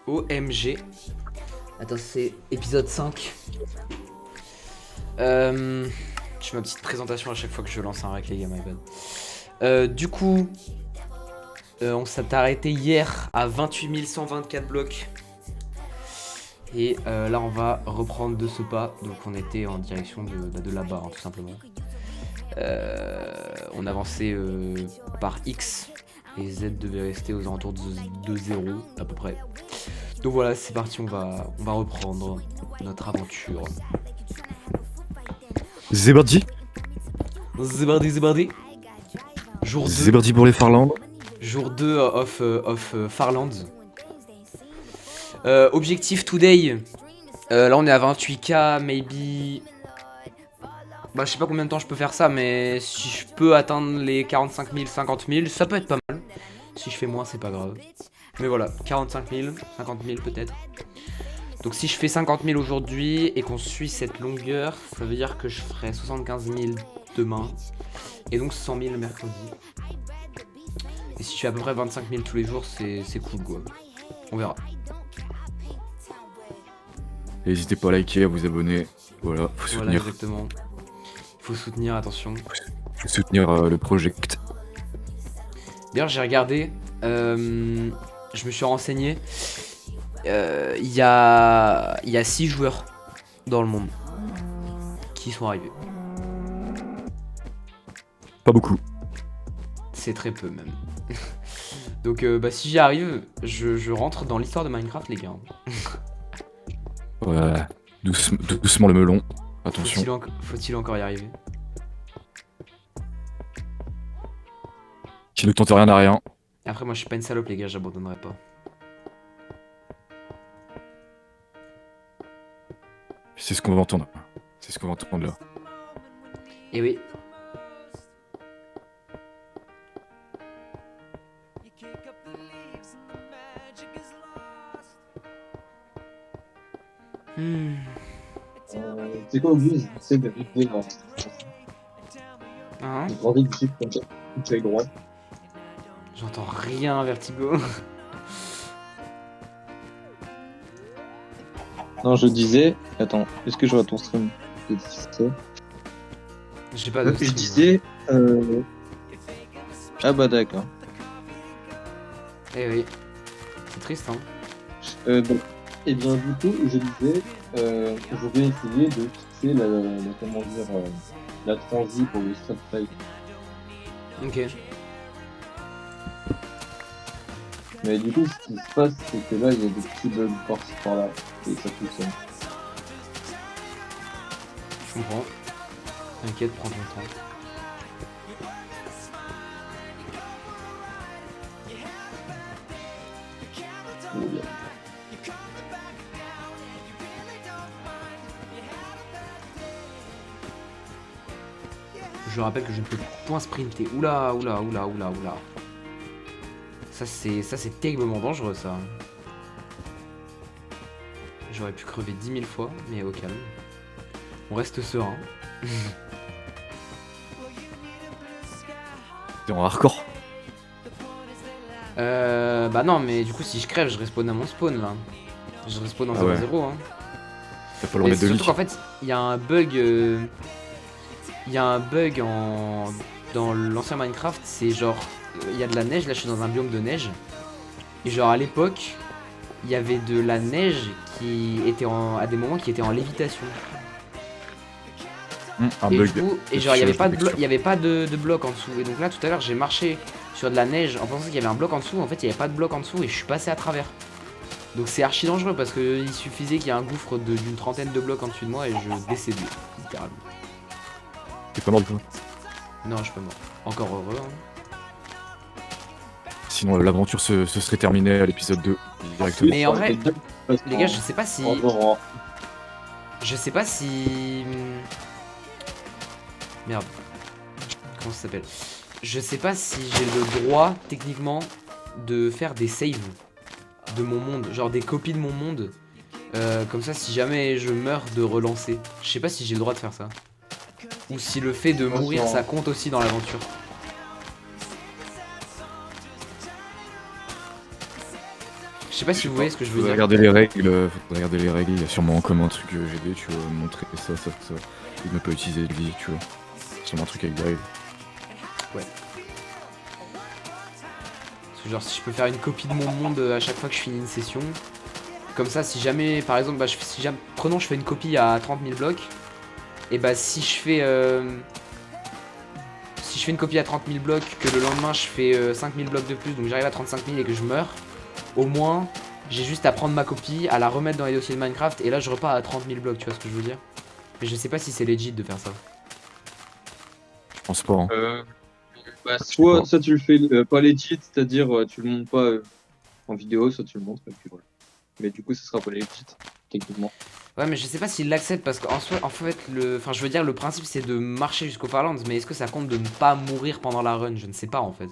OMG. Attends, c'est épisode 5. Je fais ma petite présentation à chaque fois que je lance un rec, les gars, my bad. Du coup, on s'est arrêté hier à 28 124 blocs. Et là, on va reprendre de ce pas. Donc, on était en direction de là-bas, hein, tout simplement. On avançait par X. Et Z devait rester aux alentours de 0 à peu près. Donc voilà, c'est parti, on va reprendre notre aventure. Zébardi. Zébardi. Jour 2. Zébardi pour les Farlands. Jour 2 of Farlands. Objectif today. Là on est à 28k, maybe. Bah je sais pas combien de temps je peux faire ça, mais si je peux atteindre les 45 000, 50 000, ça peut être pas mal. Si je fais moins, c'est pas grave. Mais voilà, 45 000, 50 000 peut-être. Donc si je fais 50 000 aujourd'hui et qu'on suit cette longueur, ça veut dire que je ferai 75 000 demain. Et donc 100 000 mercredi. Et si je fais à peu près 25 000 tous les jours, c'est cool quoi. On verra. N'hésitez pas à liker, à vous abonner. Voilà, faut soutenir. Voilà, exactement. Faut soutenir, attention. Faut soutenir le project. D'ailleurs, j'ai regardé, je me suis renseigné. Il y a 6 joueurs dans le monde qui sont arrivés. Pas beaucoup. C'est très peu même. Donc bah, si j'y arrive, je rentre dans l'histoire de Minecraft, les gars. Ouais, doucement le melon. Attention. Faut-il encore y arriver? Qui ne tente rien à rien. Après, moi je suis pas une salope, les gars, j'abandonnerai pas. C'est ce qu'on va entendre. C'est ce qu'on va entendre là. Et oui. C'est quoi Auguste? C'est de rigoler dans. Hein? J'ai grandi du chiffre comme ça, tu as droit. J'entends rien, Vertigo. Non, je disais. Attends, est-ce que je vois ton stream? J'ai pas de Je stream. disais. Ah bah d'accord. Eh oui. C'est triste, hein. Bon. Et bien du coup, je disais, je vais essayer de fixer comment dire, la transi pour le strat fight. Ok. Mais du coup, ce qui se passe, c'est que là, il y a des petits bugs par-ci par-là, et ça fonctionne. Je comprends. T'inquiète, prends ton temps. Oh, bien. Je rappelle que je ne peux point sprinter. Oula. Ça c'est terriblement dangereux ça. J'aurais pu crever 10 000 fois, mais au calme. On reste serein. T'es en hardcore. Bah non, mais du coup si je crève, je respawn à mon spawn là. Je respawn en 0-0 ouais. hein. T'as pas le droit Mais de surtout leak. qu'en fait, il y a un bug. Dans l'ancien Minecraft, c'est genre. Il y a de la neige, là je suis dans un biome de neige. Et genre à l'époque, il y avait de la neige qui était à des moments qui était en lévitation. Un Et bug. du coup, et genre il y avait pas de bloc en dessous. Et donc là tout à l'heure j'ai marché sur de la neige en pensant qu'il y avait un bloc en dessous. En fait il y avait pas de bloc en dessous et je suis passé à travers. Donc c'est archi dangereux parce qu'il suffisait qu'il y ait un gouffre d'une trentaine de blocs en dessous de moi et je décédais littéralement. T'es pas mort du coup. Non, je suis pas mort. Encore heureux. Hein. Sinon l'aventure se serait terminée à l'épisode 2 directement. Mais en vrai, les gars, je sais pas si. Je sais pas si. Merde. Comment ça s'appelle? Je sais pas si j'ai le droit, techniquement, de faire des saves de mon monde. Genre des copies de mon monde. Comme ça, si jamais je meurs, de relancer. Je sais pas si j'ai le droit de faire ça. Ou si le fait de mourir, ça compte aussi dans l'aventure. Je sais pas si vous voyez ce que je veux Faudrait dire. regarder les règles, faudrait regarder les règles, il y a sûrement comme un truc GD, tu vois, montrer ça, ça, ça. Il ne peut utiliser le vie, tu vois. C'est sûrement un truc avec des règles. Parce que genre si je peux faire une copie de mon monde à chaque fois que je finis une session. Comme ça si jamais par exemple prenons je fais une copie à 30 000 blocs. Et bah si je fais une copie à 30 000 blocs, que le lendemain je fais 5 000 blocs de plus, donc j'arrive à 35 000 et que je meurs, au moins j'ai juste à prendre ma copie, à la remettre dans les dossiers de Minecraft et là je repars à 30 000 blocs, tu vois ce que je veux dire. Mais je sais pas si c'est legit de faire ça. Je pense pas. Hein. Bah, soit tu le fais pas legit, c'est-à-dire tu le montes pas en vidéo, soit tu le montres et puis voilà. Mais du coup, ce sera pas legit, techniquement. Ouais mais je sais pas s'il l'accepte parce qu'en soi, en fait, je veux dire le principe c'est de marcher jusqu'au Farlands, mais est-ce que ça compte de ne pas mourir pendant la run? Je ne sais pas en fait.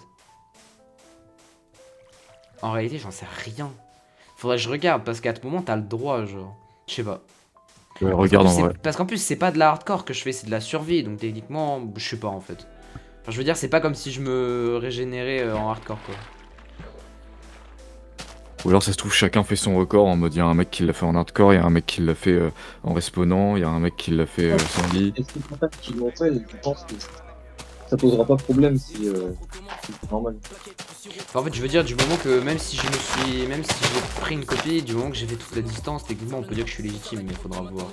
En réalité j'en sais rien. Faudrait que je regarde parce qu'à tout moment t'as le droit genre. Je sais pas. Ouais, regarde en vrai. Parce qu'en plus c'est pas de la hardcore que je fais, c'est de la survie, donc techniquement je sais pas en fait. Enfin je veux dire c'est pas comme si je me régénérais en hardcore quoi. Ou alors ça se trouve chacun fait son record en mode il y a un mec qui l'a fait en hardcore, il y a un mec qui l'a fait en respawnant, il y a un mec qui l'a fait sans vie. Et c'est pour ça qu'ils l'ont fait, je pense que ça posera pas de problème si c'est normal. Enfin, en fait je veux dire du moment que même si j'ai pris une copie, du moment que j'ai fait toute la distance, techniquement on peut dire que je suis légitime, mais il faudra voir.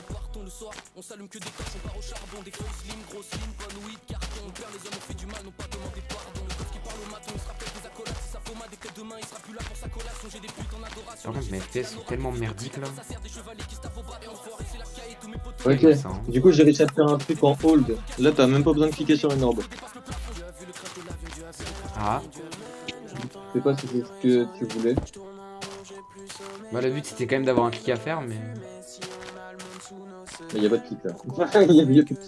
Par contre mes FPS sont tellement merdiques là. Ok, Terrible, ça, hein. du coup j'ai réussi à te faire un truc en hold. Là t'as même pas besoin de cliquer sur une orbe. Ah, Je sais pas si c'est ce que tu voulais. bah le but c'était quand même d'avoir un clic à faire, mais... Mais y a pas de clic là. y a plus de clic.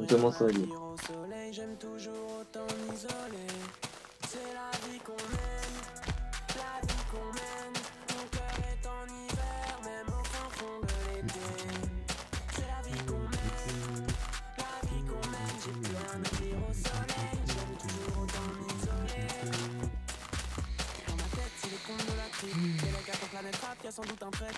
On commence à aller. Sans doute un traître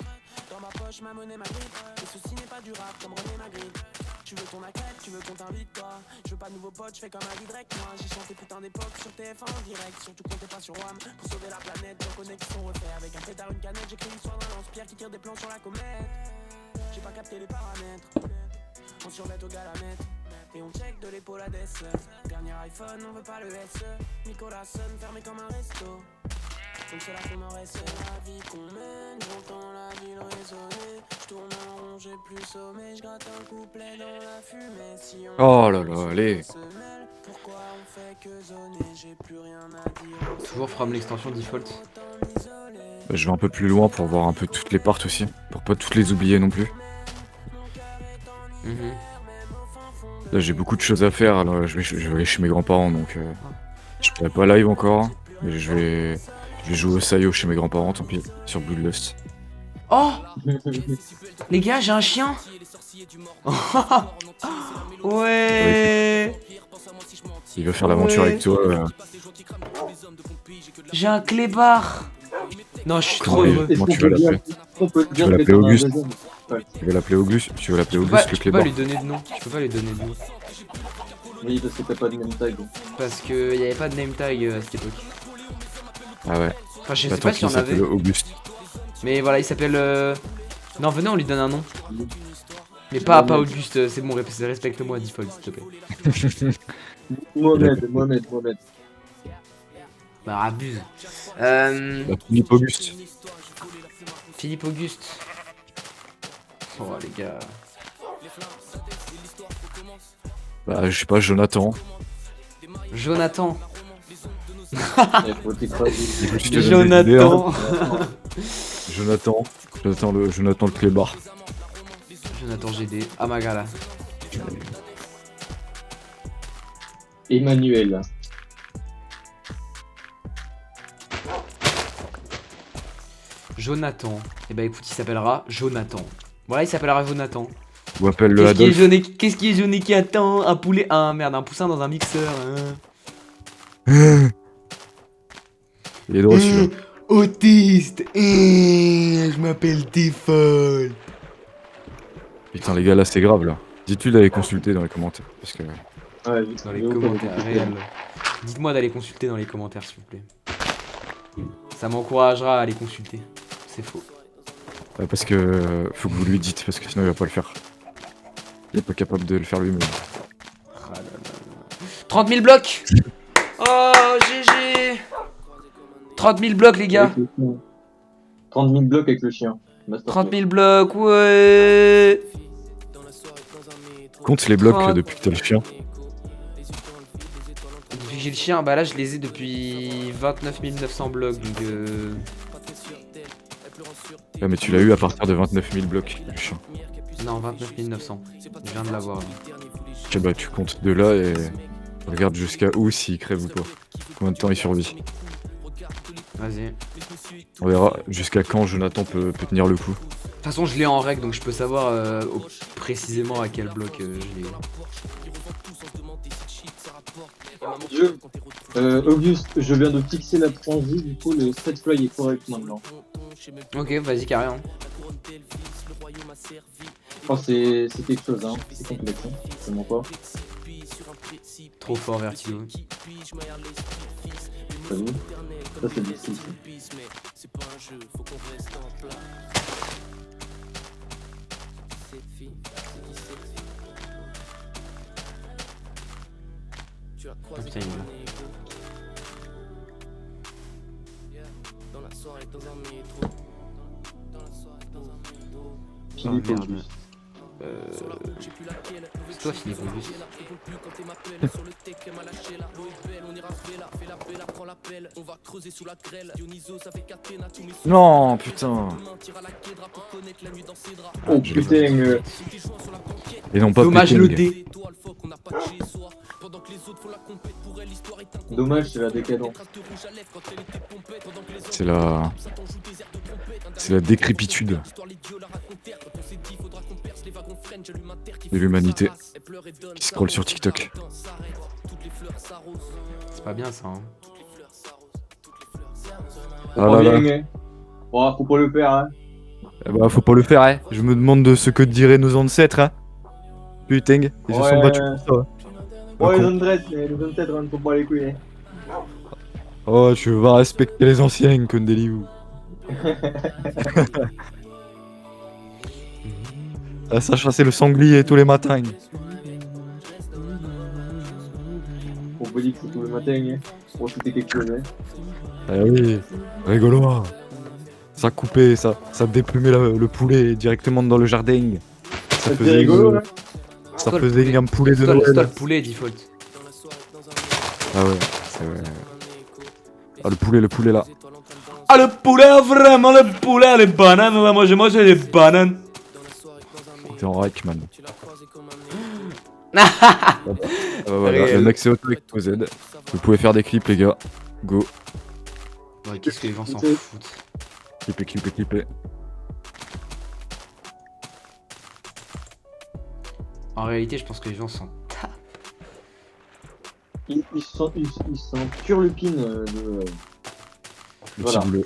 dans ma poche, ma monnaie, ma grippe. Et ceci n'est pas du rap comme René Magritte. Tu veux ton acrète, tu veux qu'on t'invite toi. Je veux pas de nouveaux potes, je fais comme un direct. Moi j'ai chanté putain d'époque sur TF1 en direct. Surtout comptez pas sur WAM pour sauver la planète. Nos connexions refait avec un pétard, une canette. J'écris l'histoire d'un lance-pierre qui tire des plans sur la comète. J'ai pas capté les paramètres. On survêt au galamètre. Et on check de l'épaule à des dernier iPhone, on veut pas le SE. Nicolas sonne fermé comme un resto. Donc c'est là qu'on en reste, c'est la vie qu'on mène. J'entends la ville résonner. Je tourne en rond, j'ai plus sommeil. Je gratte un couplet dans la fumée. Si on Oh là là, allez. pourquoi on fait que zoner? J'ai plus rien à dire. Toujours from l'extension default. Je vais un peu plus loin pour voir un peu toutes les parts aussi, pour pas toutes les oublier non plus. Mhm. Là j'ai beaucoup de choses à faire, alors je vais aller chez mes grands-parents donc je pourrais pas live encore, mais je vais jouer au Sayo chez mes grands-parents, tant pis, sur Bloodlust. Oh les gars, j'ai un chien. Ouais. Il veut faire l'aventure Ouais. avec toi. J'ai un clébard. Non, je suis trop Comment heureux. Comment tu vas l'appeler? On peut Tu dire veux que l'appeler t'en as un Auguste? deuxième. Ouais. Tu veux l'appeler Auguste? Tu veux l'appeler Je Auguste le peux pas clébard? lui donner de nom. Je peux pas lui donner de nom. Oui, parce que t'as pas de name tag. Parce qu'il n'y avait pas de name tag à cette époque. Ah ouais. Enfin, je sais Bah, pas tant si on qu'il avait. s'appelle Auguste. Mais voilà, il s'appelle. Non, venez, on lui donne un nom. Mais pas Auguste, c'est bon, respecte-moi, default, s'il te plaît. Mohamed. Bah, abuse. Bah, Philippe Auguste. Philippe Auguste. Oh, les gars. Bah, je sais pas, Jonathan. Jonathan. Il faut t'écraser. Écoute, je te donne des idées, Jonathan. hein. Jonathan le clébard. Jonathan GD. Amagala. Emmanuel. Jonathan. Et bah, écoute, il s'appellera Jonathan. Voilà, il s'appellera Jonathan. Ou appelle-le Qu'est-ce qui est Adolphe. jaune et qu'est-ce qui est jaune et qui attend? Un poulet. Merde, un poussin dans un mixeur. Hein. Il est drôle celui-là. Autiste. Je m'appelle Default. Putain, les gars, là, c'est grave, là. Dites-lui d'aller consulter dans les commentaires. Parce que. Ouais, Dans les commentaires réels. Dites-moi d'aller consulter dans les commentaires, s'il vous plaît. Ça m'encouragera à aller consulter. C'est faux. Ouais, parce que. Faut que vous lui dites, parce que sinon, il va pas le faire. Il est pas capable de le faire lui-même. 30 000 blocs. Oh, GG. 30 000 blocs, les gars. 30 000 blocs avec le chien. Master 30 000 blocs, ouais. Compte les blocs 30. depuis que t'as le chien. Depuis que j'ai le chien, bah là je les ai depuis 29 900 blocs, donc Ouais, mais tu l'as eu à partir de 29 000 blocs, le chien. non, 29 900. Je viens de l'avoir. Là. Ok, bah tu comptes de là et regarde jusqu'à où s'il crève ou pas. Combien de temps il survit. Vas-y. On verra jusqu'à quand Jonathan peut tenir le coup. De toute façon, je l'ai en règle, donc je peux savoir précisément à quel bloc je l'ai. Auguste, je viens de fixer la transi, du coup le set fly est correct maintenant. Ok, vas-y, carrément. Oh, c'est quelque chose, hein. C'est complexe, hein. Vraiment pas. Trop fort, Vertigo. T'as vu? Ça c'est difficile. Oh, putain, il est là. Philippe merde. Auguste. C'est toi, Philippe Auguste. Non, putain. Oh je l'ai putain, Et non pas Dommage Péting. le dé. dommage, c'est la décadence. C'est la. C'est la décrépitude de l'humanité qui scrolle sur TikTok. C'est pas bien ça. Hein. Ah Oh, là là. bien, oh, faut pas le faire, hein. Eh bah, faut pas le faire, hein. Je me demande de ce que diraient nos ancêtres, hein. Putain, ils se sont battus pour ça. Hein. Ouais, Donc, les ancêtres, on ne faut pas les couilles. Oh, tu vas respecter les anciens, Kondeliou. Ça chasser le sanglier tous les matins. Faut pas dire que c'est tout le matin, hein. Pour c'était quelque chose, hein. Ah oui, rigolo. Hein. Ça coupait, ça déplumait le poulet directement dans le jardin. Ça C'est rigolo, hein. Ça Toi, le faisait poulet. un poulet de C'est toi, Noël. le poulet, default. Ah ouais, c'est vrai. Ah le poulet là. Ah le poulet, vraiment le poulet, les bananes, là, moi j'ai mangé les bananes. T'es en rec, man. Ah bah, voilà, Réel. le mec c'est auto avec Z. Vous pouvez faire des clips les gars. Go. Ouais, qu'est-ce que les gens s'en foutent. Clipper. En réalité, je pense que les gens s'en tapent. Ils sont turlupines de. Le Voilà. petit boulot.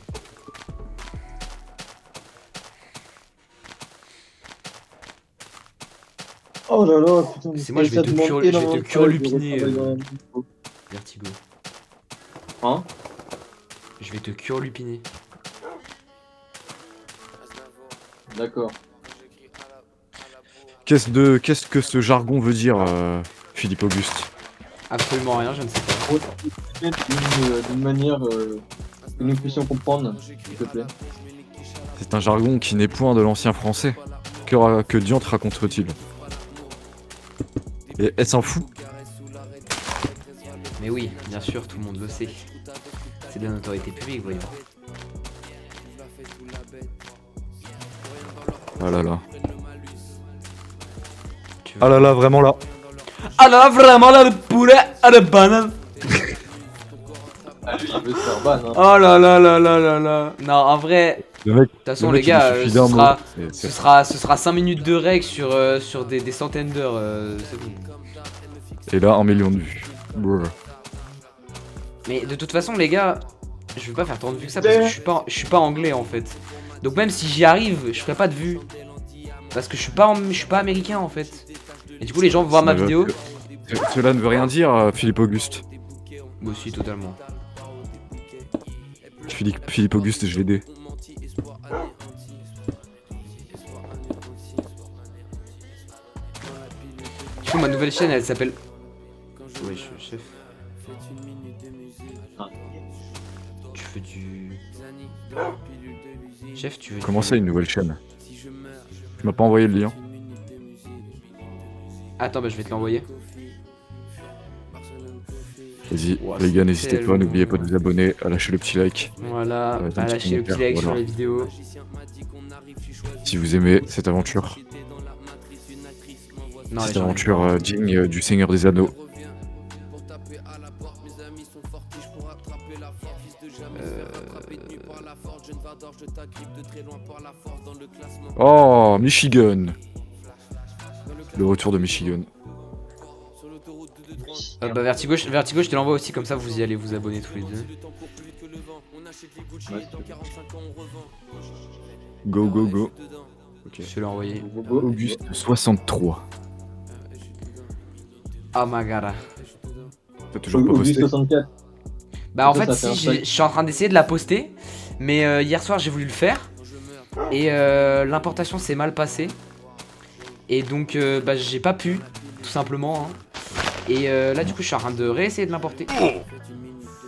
Oh là là, putain. C'est moi, je vais te curlupiner, Vertigo. Hein? Je vais te curlupiner. D'accord. Qu'est-ce que ce jargon veut dire, Philippe Auguste? Absolument rien, je ne sais pas. D'une manière que nous puissions comprendre, s'il te plaît. C'est un jargon qui n'est point de l'ancien français. Que diantre raconte-t-il? Et elle s'en fout. Mais oui, bien sûr, tout le monde le sait. C'est de la notoriété publique, voyons. Ah là là. Tu veux- Ah là là, vraiment là. Ah là, vraiment là, le poulet à la banane. Ah, lui, il veut se faire ban, hein. Oh là là là là là là. Non, en vrai, Le mec, de toute façon, le les mec, il gars, lui suffit ce d'un sera, mot. Et ce, c'est- sera, ce sera 5 minutes de règle sur des centaines d'heures. C'est bon. Et là, 1 million de vues. Brr. Mais de toute façon, les gars, je veux pas faire tant de vues que ça parce que je suis pas anglais en fait. Donc même si j'y arrive, je ferai pas de vues. Parce que je suis pas américain en fait. Et du coup les gens vont voir ma vidéo. Cela ne veut rien dire, Philippe Auguste. Moi aussi totalement. Philippe Auguste, je l'ai aidé. Du coup ma nouvelle chaîne elle s'appelle... Ouais chef. Tu fais du... Chef tu veux... Comment ça, une nouvelle chaîne? Tu m'as pas envoyé le lien? Attends bah je vais te l'envoyer. Vas-y, Ouah, les gars, c'est n'hésitez pas, tellement n'oubliez pas de bien. vous abonner, à lâcher le petit like. Voilà, Ouais, à lâcher le petit like sur voilà. la vidéo. Si vous aimez cette aventure, Non, cette les gens, aventure digne du Seigneur des Anneaux. Oh, Michigan. Le retour de Michigan. bah Vertigo, je te l'envoie aussi, comme ça vous y allez vous abonner tous les deux. Go, go, go. Ok. Je te l'ai envoyé. Auguste 63. Oh my god. T'as toujours pas Auguste posté? 64. Bah en Ça, fait ça fait si, un je suis en train d'essayer de la poster. Mais hier soir j'ai voulu le faire. Et l'importation s'est mal passée. Et donc bah j'ai pas pu, tout simplement. Hein. Et là du coup je suis en train de réessayer de l'importer.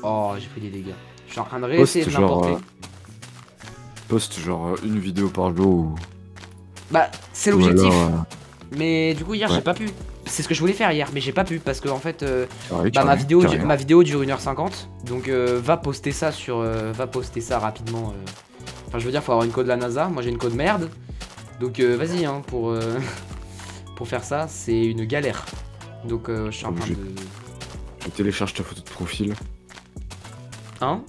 Oh j'ai pris des dégâts. Je suis en train de réessayer de l'importer. Poste genre une vidéo par jour ou... Bah c'est ou l'objectif. alors, Mais du coup hier ouais. j'ai pas pu. C'est ce que je voulais faire hier mais j'ai pas pu parce que en fait carré, bah, carré, carré. ma vidéo dure 1h50. Donc va poster ça sur va poster ça rapidement. Enfin je veux dire faut avoir une code de la NASA. Moi j'ai une code merde. Donc vas-y hein pour pour faire ça c'est une galère. Donc je suis en train de... Je télécharge ta photo de profil. Hein?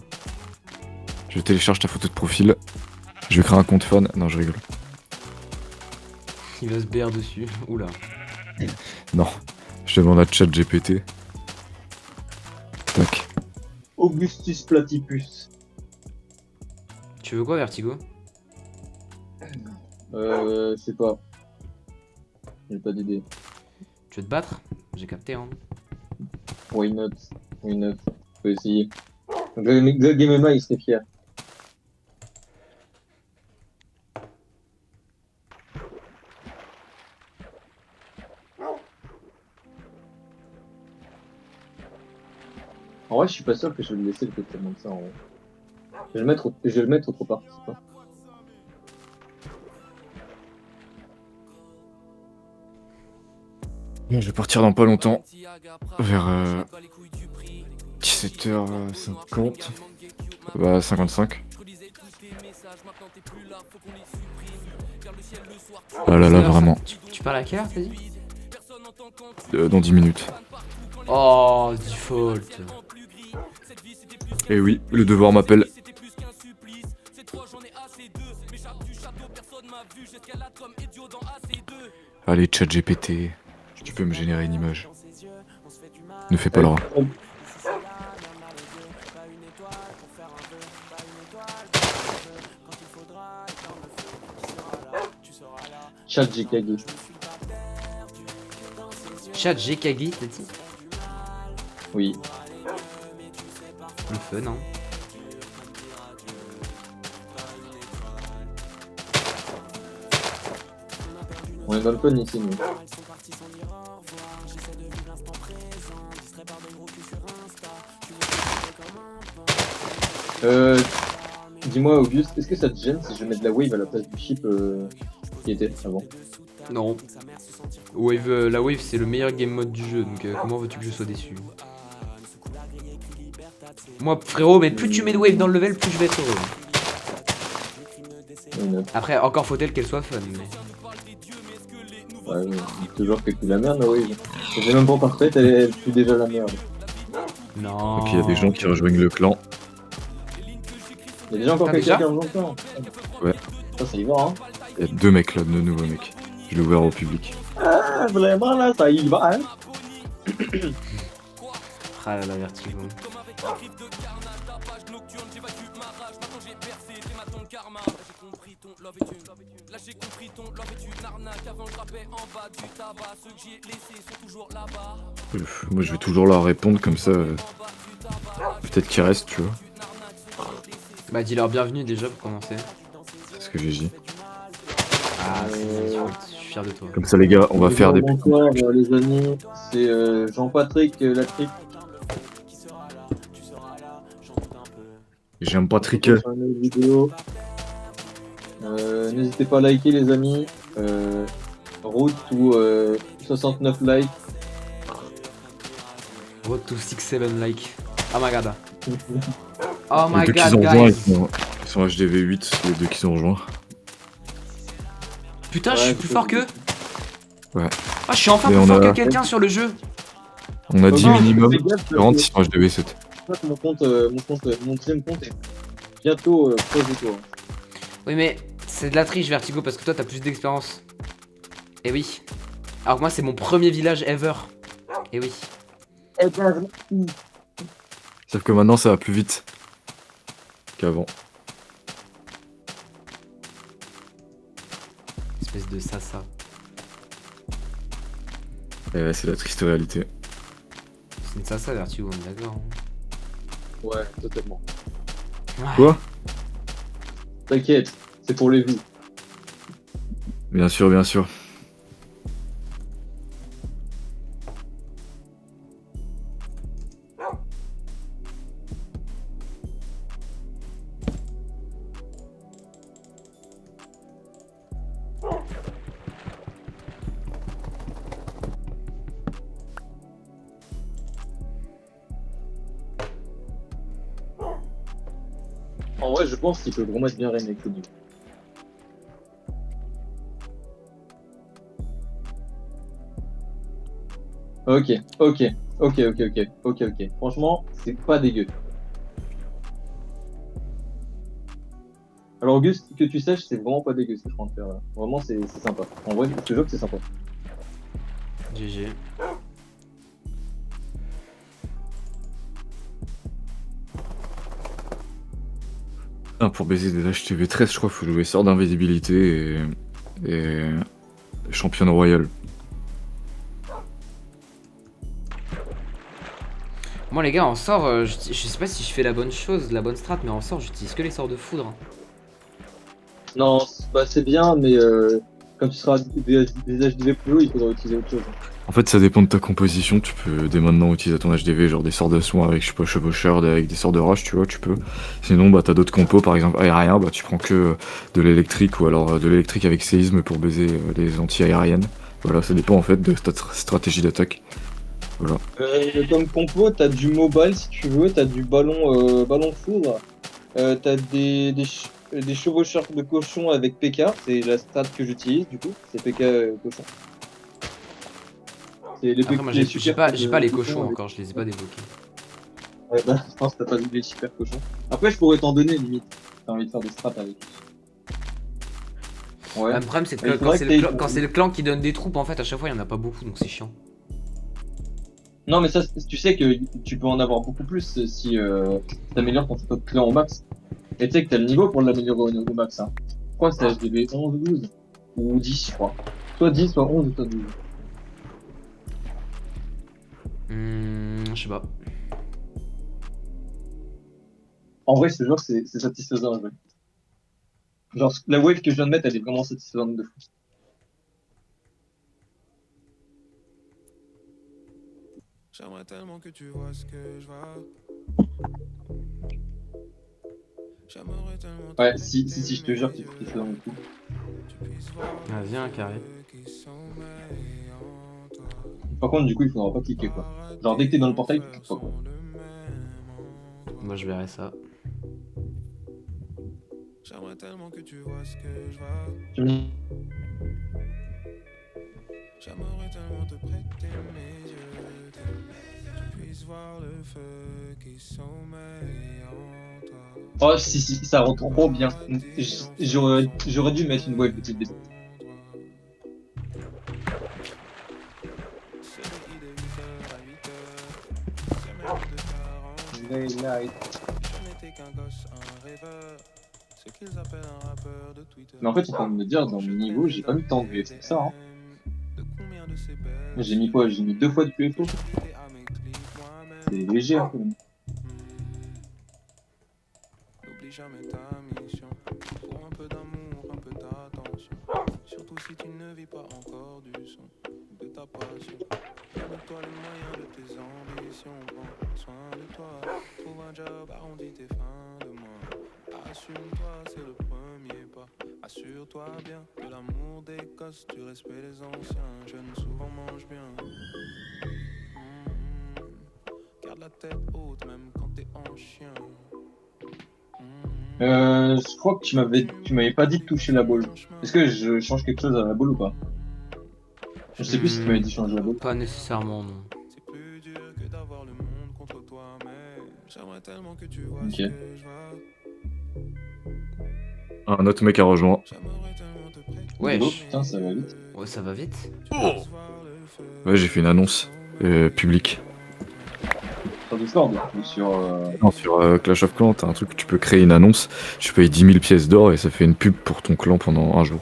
Je télécharge ta photo de profil. Je vais créer un compte fan. Non, je rigole. Il va se BR dessus. Oula. Non. Je demande à ChatGPT. Tac. Augustus Platypus. Tu veux quoi Vertigo? Je sais pas. J'ai pas d'idée. Tu veux te battre? J'ai capté hein. Why not? Why not? Je peux essayer. Gamema, il serait fier. En vrai, je suis pas sûr que je vais le laisser le côté comme ça en vrai. Je vais le mettre autre part. C'est pas. Je vais partir dans pas longtemps. Vers 17h50. Bah 55. Ah là là, vraiment. Tu parles à quelle heure t'as dit? Dans 10 minutes. Oh default. Et oui, le devoir m'appelle. Allez, ChatGPT, tu peux me générer une image. Ne fais pas le rat. ChatGKG. Chat GKG t'as dit? Oui. Le fun hein. On est dans le fun ici, nous. Dis-moi, Auguste, est-ce que ça te gêne si je mets de la wave à la place du chip qui était avant? Non. Wave, la wave c'est le meilleur game mode du jeu donc comment veux-tu que je sois déçu? Moi frérot mais plus tu mets de wave dans le level plus je vais être heureux. Après encore faut-elle qu'elle soit fun mais... Ouais, toujours que tu la merde, la wave. Elle est même pas parfaite, elle fout déjà la merde. Non. Ok, il y a des gens qui rejoignent le clan. Il y a déjà encore Ah, quelqu'un déjà qui rejoint le clan. Ouais. Ça y va, hein. Il y a 2 mecs là, 2 nouveaux mecs. Je l'ai ouvert au public. Ah, vraiment là, ça y va, hein. Ah là là Vertigo. j'ai vaincu ma rage, maintenant j'ai percé, t'es ma ton karma. Là j'ai compris ton love est une. Là j'ai compris ton love est une arnaque. Avant je rappais en bas du tabac. Ceux que j'y ai laissés sont toujours là-bas. Moi je vais toujours leur répondre comme ça. Peut-être qu'ils restent, tu vois. Bah dis-leur bienvenue déjà pour commencer. C'est ce que j'ai dit. Ah, je suis fier de toi. Comme ça les gars, on va faire des Bonsoir les amis, c'est Jean-Patrick Latrick. J'aime pas triquer. Sur une autre vidéo. N'hésitez pas à liker les amis. Route to 69 likes. Road to 6-7 like. Oh my god. Oh Les my deux qui god, sont rejoints, guys. ils sont HDV8, les deux qui sont rejoints. Putain, je suis plus fort qu'eux. Ouais. Ah, je suis enfin Mais plus on fort a- que quelqu'un sur le jeu. On a 10 Non, minimum, fais gaffe, 40 ils sont HDV7. mon deuxième compte est bientôt proche de toi. Oui, mais c'est de la triche, Vertigo, parce que toi, t'as plus d'expérience. Eh oui. Alors que moi, c'est mon premier village ever. Eh oui. Sauf que maintenant ça va plus vite qu'avant. Espèce de sasa. Et ouais, c'est la triste réalité. C'est une sasa, Vertigo, on est d'accord. Ouais, totalement. Ouais. Quoi? T'inquiète, c'est pour les vues. Bien sûr, bien sûr. En vrai, je pense qu'il peut vraiment être bien remake le jeu. Ok. Franchement, c'est pas dégueu. Alors Auguste, que tu saches, c'est vraiment pas dégueu ce que je suis en train de faire là. Vraiment, c'est sympa. En vrai, je te jure que c'est sympa. GG. Ah, pour baiser des HTV13, je crois qu'il faut jouer sort d'invisibilité et championne royale. Moi, les gars, en sort, je sais pas si je fais la bonne chose, la bonne strat, mais en sort, j'utilise que les sorts de foudre. Non, c'est bien, mais quand tu seras des HDV plus haut, il faudra utiliser autre chose. En fait, ça dépend de ta composition. Tu peux dès maintenant utiliser ton HDV, genre des sorts de soin avec, je sais pas, chevaucheur, avec des sorts de roche, tu vois, tu peux. Sinon, bah, t'as d'autres compos, par exemple aérien, bah, tu prends que de l'électrique ou alors de l'électrique avec séisme pour baiser les anti-aériennes. Voilà, ça dépend en fait de ta stratégie d'attaque. Voilà. Comme compo, t'as du mobile si tu veux, t'as du ballon foudre, t'as des chevaucheurs de cochon avec PK, c'est la strat que j'utilise du coup, c'est PK cochon. C'est les Après, moi, les j'ai super pas les cochons cochons avec- encore, je les ai pas débloqués. Ouais, bah, je pense que t'as pas vu les super cochons. Après, je pourrais t'en donner limite, t'as envie de faire des strats avec. Ouais. Le problème, c'est que Il quand faudrait c'est que le, t'aies- quand c'est le clan qui donne des troupes, en fait, à chaque fois, il y en a pas beaucoup, donc c'est chiant. Non, mais ça, tu sais que tu peux en avoir beaucoup plus si t'améliores ton type de clan au max. Et tu sais que t'as le niveau pour l'améliorer au max. Hein. Je crois que c'est HDV 11 ou 12. Ou 10, je crois. Soit 10, soit 11 ou soit 12. Je sais pas. En vrai, je te jure que c'est satisfaisant à jouer. Genre, la wave que je viens de mettre, elle est vraiment satisfaisante de fou. J'aimerais tellement que tu vois ce que je vois. J'aimerais tellement. Ouais, si, je te jure que c'est satisfaisant de fou. Ah, viens, carré. Par contre, du coup, il faudra pas cliquer quoi. Genre, dès que t'es dans le portail, tu cliques pas quoi. Moi, je verrai ça. J'aimerais tellement que tu vois ce que je vois. Tu me dis. J'aimerais tellement te prêter mes yeux. Que tu puisses voir le feu qui sommeille en toi. Oh, si, ça rend trop bien. J'aurais dû mettre une wave depuis le début. Mais en fait, il faut me dire, dans mon niveau, j'ai pas mis tant de VF que ça. Hein. J'ai mis quoi? J'ai mis 2 fois de QFO. C'est léger un peu. N'oublie jamais ta mission. Pour un peu d'amour, un peu d'attention. Surtout si tu ne vis pas encore du son, de ta passion. Donne-toi les moyens de tes ambitions. Prends soin de toi. Trouve un job, arrondis tes fins de mois. Assume-toi, c'est le premier pas. Assure-toi bien de l'amour des gosses, du respect des anciens. Jeunes souvent mangent bien. Garde la tête haute même quand t'es en chien. Je crois que tu m'avais pas dit de toucher la balle. Est-ce que je change quelque chose à la balle ou pas? Je sais plus si tu m'avais dit de changer la balle. Pas nécessairement, non. C'est plus dur que d'avoir le monde contre toi, mais j'aimerais tellement que tu vois Ok. ce que je vois. Un autre mec a rejoint. J'aimerais tellement te prêter. Wesh. Putain, ça va vite. Ouais, ça va vite. Ouais, j'ai fait une annonce publique. Sur Discord ou sur. Non, sur Clash of Clans, t'as un truc où tu peux créer une annonce, tu payes 10 000 pièces d'or et ça fait une pub pour ton clan pendant un jour.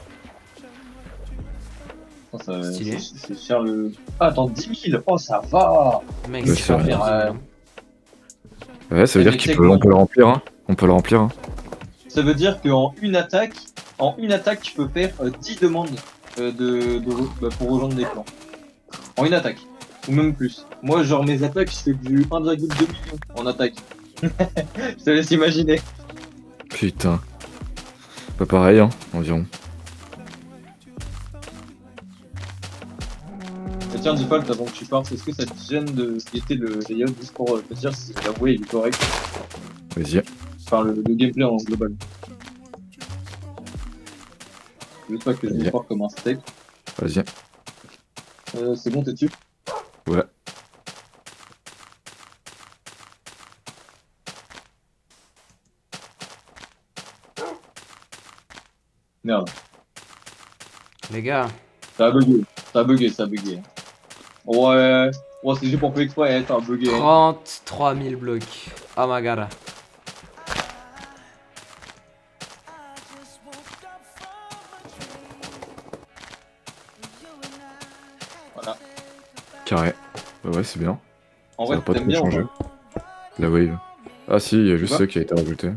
Putain, ça, Stylé. c'est cher le. Ah, attends, 10 000. Oh, ça va. Mec, Ouais, c'est c'est pas vrai. faire. Ouais, ça veut Mais dire tu sais qu'on quoi peut le remplir, hein. On peut le remplir, hein. Ça veut dire qu'en une attaque, tu peux faire 10 demandes pour rejoindre des clans. En une attaque. Ou même plus. Moi, genre, mes attaques, je fais du 1,2 million en attaque. Je te laisse imaginer. Putain. Pas pareil, hein, environ. Et tiens, Default, avant que tu partes, est-ce que ça te gêne de guetter le layout juste pour te dire si la way est correcte? Vas-y. Enfin, le gameplay en global. Juste pas que je me Yeah. porte comme un steak. Vas-y. C'est bon, t'es dessus? Ouais. Merde. Les gars, Ça a bugué. Ça a bugué. Ouais. Ouais, c'est juste pour faire exprès, hein, ça a bugué. 33 000 blocs. Oh my god. Voilà. Carré. Bah ouais, c'est bien. En Ça vrai, va pas t'aimes trop bien ou changer. pas? La wave. Ah si, il y a juste Quoi ça qui a été rajouté.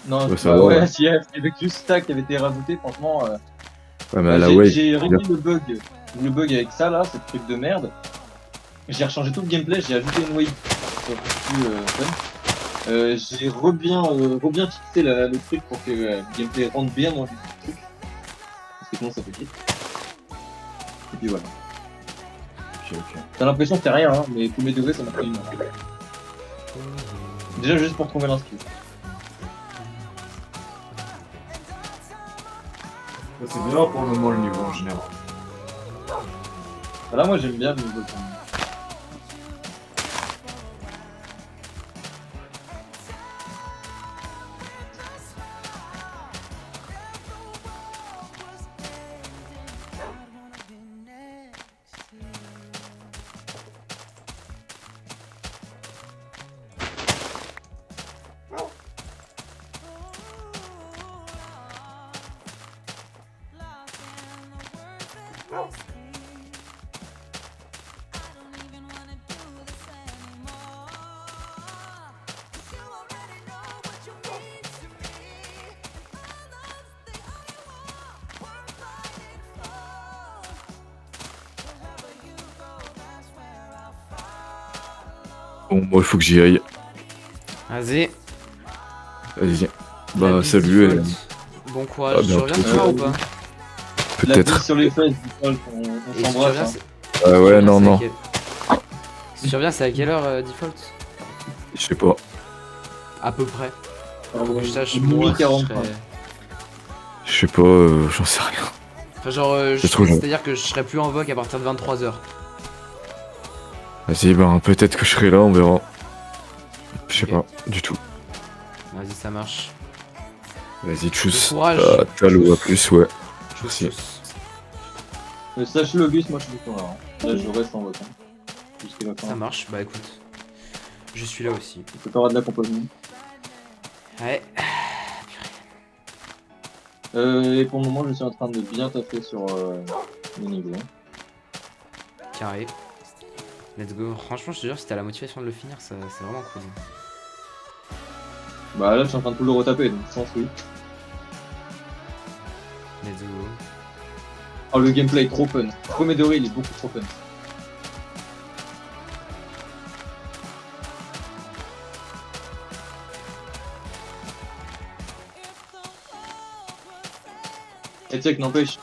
Non, Ouais, ça bah va, ouais, ouais. si il y avait juste ça qui avait été rajouté, franchement. Ouais, mais à la j'ai wave. j'ai réglé le bug avec ça là, cette truc de merde. J'ai rechangé tout le gameplay, j'ai ajouté une wave. Ça va être plus fun. J'ai re-bien fixé le truc pour que le gameplay rentre bien dans le truc. Parce que sinon ça fait chier. Et puis voilà. Ok, ok. T'as l'impression que t'as rien, hein, mais tous mes degrés ça m'a pris une heure. Déjà juste pour trouver l'inspi. C'est bien pour le moment le niveau en général. Là moi j'aime bien le niveau. Bon, moi il faut que j'y aille. vas-y. Vas-y. La Bah bise salut. default. Bon courage, Ah, tu bientôt. reviens ce soir ou pas? La Peut-être. bise sur les fesses, Default, on Et si tu s'embrasse. reviens, Hein. c'est- Ouais, tu ouais, reviens, non, c'est à non. quelle- Si tu reviens, c'est à quelle heure, Default? Je sais pas. À peu près. Alors, Pour que je sache, minuit moi, si je 45. serais- Je sais pas, j'en sais rien. Enfin, genre, C'est trop long. c'est-à-dire que je serai plus en vogue à partir de 23h. Vas-y, ben peut-être que je serai là, on verra. Je sais Ok. pas, du tout. Vas-y, ça marche. Vas-y, tchuss. Bon courage. Talou, à plus, ouais. Tchuss, Merci. tchuss. Sache-le, Gus, moi je suis content là. Hein. Là, je reste en vote. Hein. Jusqu'à la fin. Ça marche, bah écoute. Je suis là aussi. Tu auras de l'accompagnement. Ouais. Et pour le moment, je suis en train de bien taffer sur le niveau. Carré. Let's go. Franchement, je te jure, si t'as la motivation de le finir, c'est vraiment cool. Bah là, je suis en train de tout le retaper, donc je pense oui. Let's go. Oh, le gameplay est trop fun. Le premier degré, il est beaucoup trop fun. Et tu sais que n'empêche,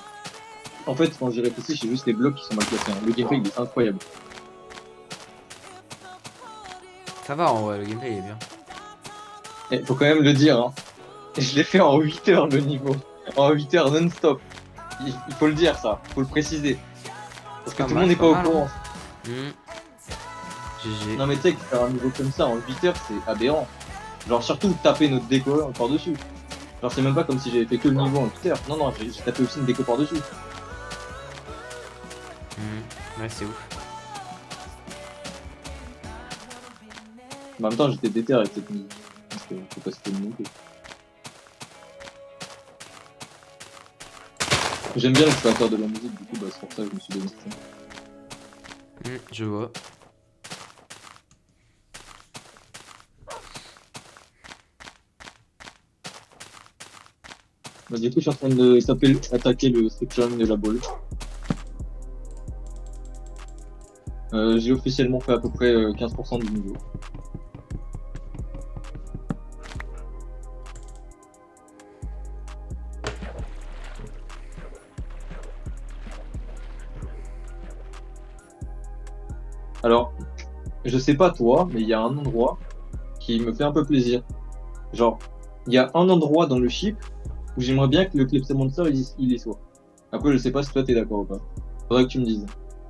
en fait, quand j'y réfléchis, c'est juste les blocs qui sont mal placés. Hein. Le gameplay, il est incroyable. Ça va en vrai, le gameplay il est bien. Et faut quand même le dire, hein. Je l'ai fait en 8 heures le niveau. En 8 heures non-stop. Il faut le dire, ça. Faut le préciser. Parce que Pas tout le mal, monde n'est pas pas au mal, courant. GG. Non mais tu sais que faire un niveau comme ça en 8 heures, c'est aberrant. Genre surtout taper notre déco encore dessus. Genre c'est même pas comme si j'avais fait que le niveau en 8 heures. Non, non, j'ai tapé aussi une déco par-dessus. Ouais, c'est ouf. Mais en même temps, j'étais déter avec cette musique. Donc faut pas se faire non plus. J'aime bien le créateur de la musique, du coup, bah, c'est pour ça que je me suis donné ça. Je vois. Bah, du coup, je suis en train de attaquer le Spectrum de la balle. J'ai officiellement fait à peu près 15% du niveau. Alors, je sais pas toi, mais il y a un endroit qui me fait un peu plaisir. Genre, il y a un endroit dans le chip où j'aimerais bien que le Kleptomonster il y soit. Après, je sais pas si toi t'es d'accord ou pas. Faudrait que tu me dises.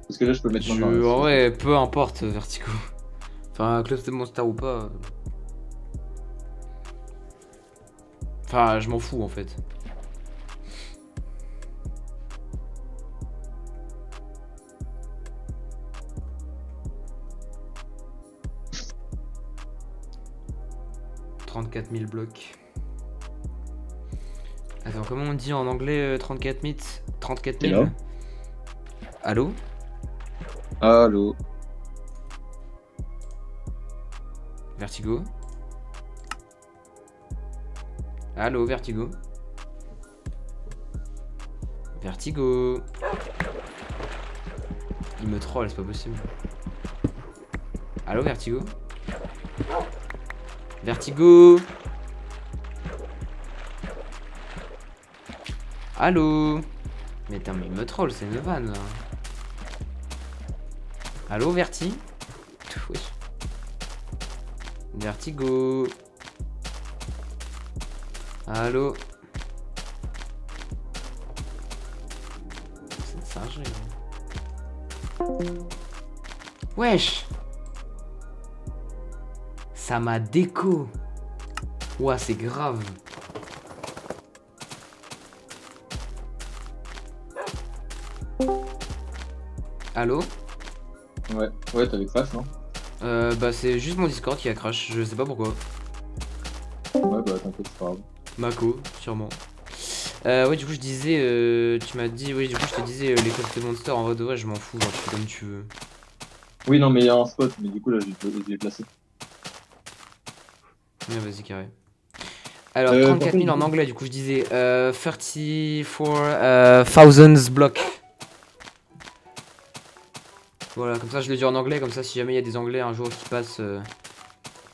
Parce que là, je peux le mettre maintenant. Là, En vrai, peu importe, Vertigo. Enfin, Club Monster ou pas. Enfin, je m'en fous en fait. « 34 000 blocs. » Attends, comment on dit en anglais 34 000 34 000 Hello. Allô? Allô. Vertigo? Allô, Vertigo? Vertigo? Il me troll, c'est pas possible. Allô, Vertigo? Vertigo? Allô? Mais attends, mais il me troll, c'est une vanne là. Allô, Verti? Oui. Vertigo? Allô? C'est une singerie. Wesh! Ça m'a déco. Ouah, c'est grave. Allô? Ouais, ouais, t'avais crash, non? Bah c'est juste mon Discord qui a crash, je sais pas pourquoi. Ouais, bah t'inquiète, c'est pas grave. Mako, sûrement. Ouais, du coup, je disais, tu m'as dit, oui, du coup, je te disais, les Craft Monster, en vrai de vrai, je m'en fous, genre, tu fais comme tu veux. Oui, non, mais il y a un spot, mais du coup, là, je l'ai placé. Ouais, vas-y, carré. Alors, par 34 000 contre, en anglais, du coup, je disais, 34 thousands block. Voilà, comme ça, je le dis en anglais, comme ça, si jamais il y a des anglais un jour qui passent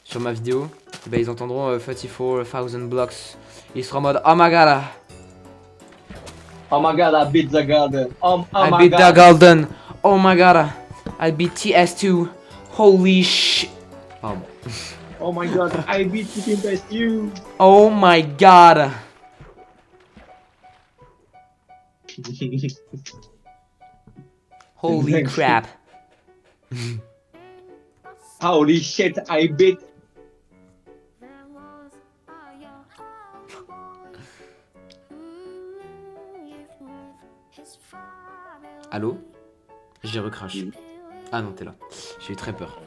sur ma vidéo, bah, ils entendront 34,000 blocks. Ils seront en mode, oh my god, oh my god, I beat the garden. Oh I my beat the god. golden. Oh my god, I beat TS2. Holy sh... Pardon. Oh my god, I beat Chicken Best You. Oh my god. Holy crap. Holy shit, I beat. Allô? J'ai recrash. Ah non, t'es là. J'ai eu très peur.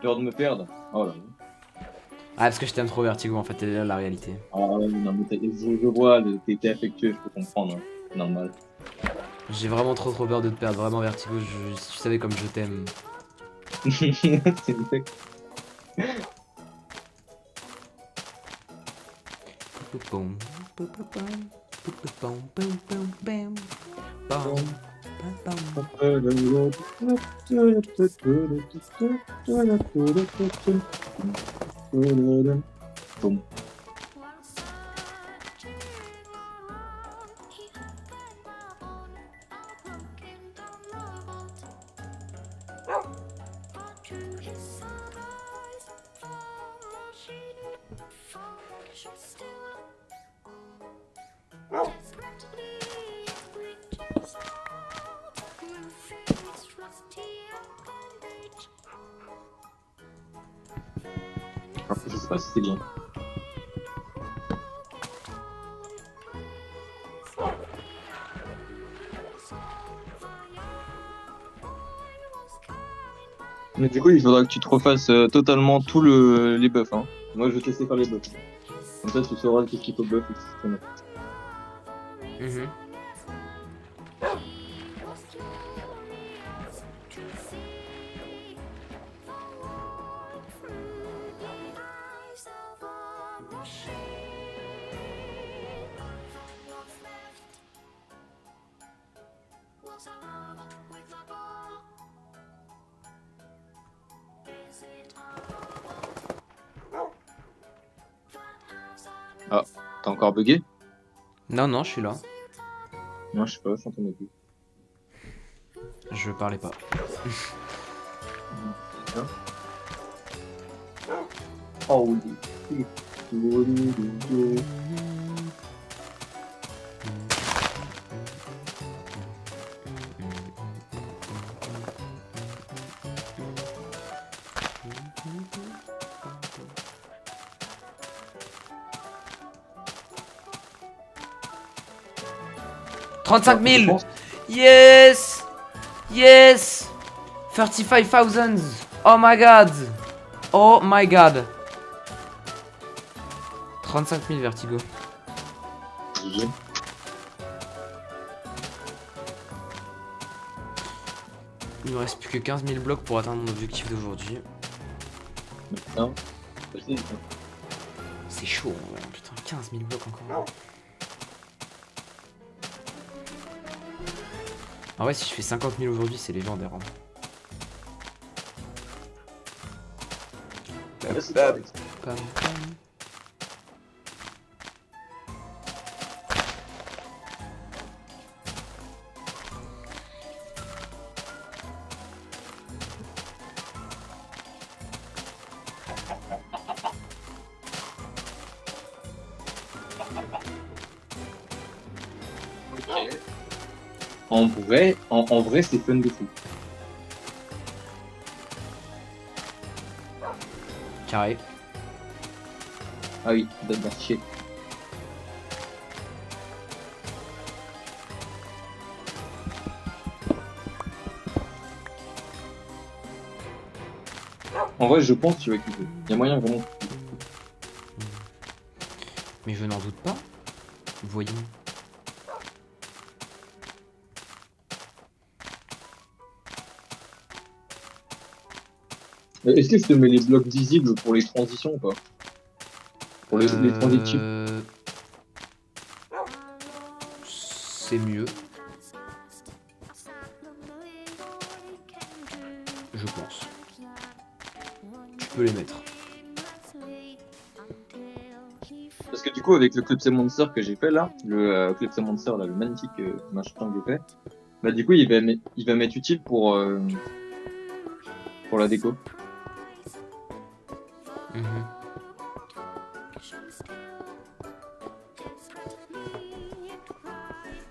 Peur de me perdre. Oh là. Ah, parce que je t'aime trop Vertigo, en fait, c'est là la réalité. Ah ouais, non, mais je vois, t'es affectueux, je peux comprendre. Hein. C'est normal. J'ai vraiment trop peur de te perdre, vraiment Vertigo, si tu savais comme je t'aime. C'est vrai. Poupom, poupopom, poupopom, pom, pom, pom, pom, pom, pom. Boum. Alors, je sais pas si c'est bien. Mais du coup, il faudra que tu te refasses totalement les buffs. Hein. Moi, je vais tester faire les buffs. Comme ça, tu sauras qu'est-ce qu'il faut buff et qu'est-ce qu'il faut mettre. Mhm. Ah, t'as encore bugué? Non, non, je suis là. Non, je sais pas, je t'entendais plus. Je parlais pas. Oh oui. 35 000. Yes. Yes. 35,000. Oh my god. Oh my god. 35 000 Vertigo. Il me reste plus que 15 000 blocs pour atteindre mon objectif d'aujourd'hui. Non. C'est chaud, ouais. Putain, 15 000 blocs encore. Ah ouais, si je fais 50 000 aujourd'hui, c'est légendaire. Hein. Pam, pam. En vrai, c'est fun de fou. Carré. Ah oui, merci. En vrai, je pense que tu vas kiffer. Il y a moyen vraiment. Mais je n'en doute pas. Voyons. Est-ce que je te mets les blocs visibles pour les transitions ou pas? Pour les transitifs. C'est mieux. Je pense. Tu peux les mettre. Parce que du coup, avec le Club Monster que j'ai fait là, le Club Monster là, le magnifique machin que j'ai fait, bah du coup, il va m'être utile pour la déco. Mhm.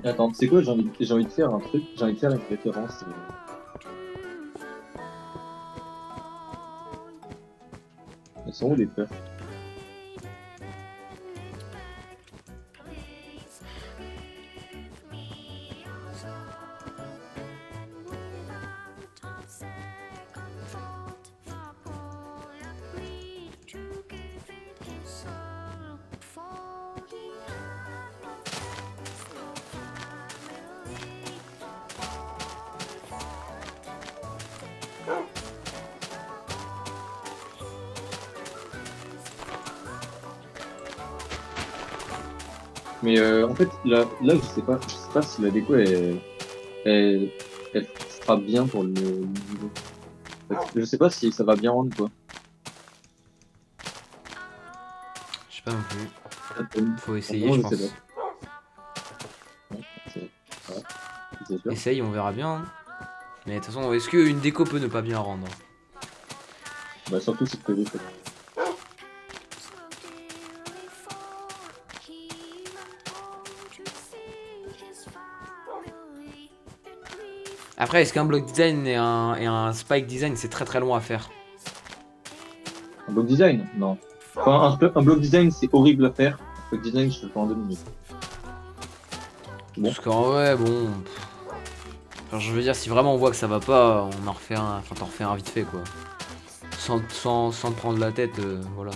Attends, tu sais quoi, j'ai envie de faire un truc, j'ai envie de faire une référence. Elles sont où les fleurs? Mais en fait, là, je sais pas si la déco elle sera bien pour le niveau. Je sais pas si ça va bien rendre quoi. Je sais pas non plus. Faut essayer, Vraiment, je je sais pense. pas. Ouais, ouais, c'est sûr. Essaye, on verra bien. Hein. Mais de toute façon, est-ce qu'une déco peut ne pas bien rendre? Bah, surtout si tu fait. Après, est-ce qu'un block design et un spike design, c'est très très long à faire? Un block design? Non. Enfin, un block design, c'est horrible à faire. Un block design, je le fais en 2 minutes. Bon. Parce qu'en vrai, bon... Enfin, je veux dire, si vraiment on voit que ça va pas, on en refait un... Enfin, t'en refais un vite fait, quoi. Sans te prendre la tête, voilà.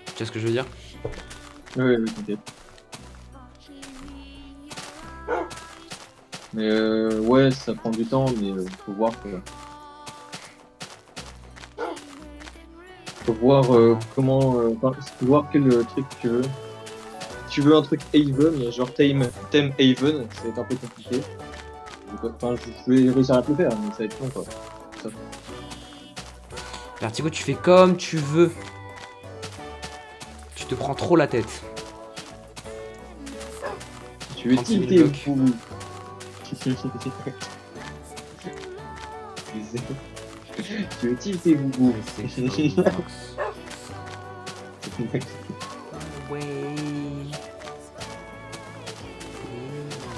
Tu sais ce que je veux dire? Oui, oui, t'inquiète. Mais ouais, ça prend du temps, mais faut voir quoi. Faut voir comment, enfin, faut voir quel truc tu veux. Si tu veux un truc Haven, genre thème Haven, ça va être un peu compliqué. Enfin, je vais réussir à te le faire, mais ça va être long quoi. Ça. Vertigo, tu fais comme tu veux. Tu te prends trop la tête. Tu veux 36 000 tilter blocs. ou tu veux tilter Boubou.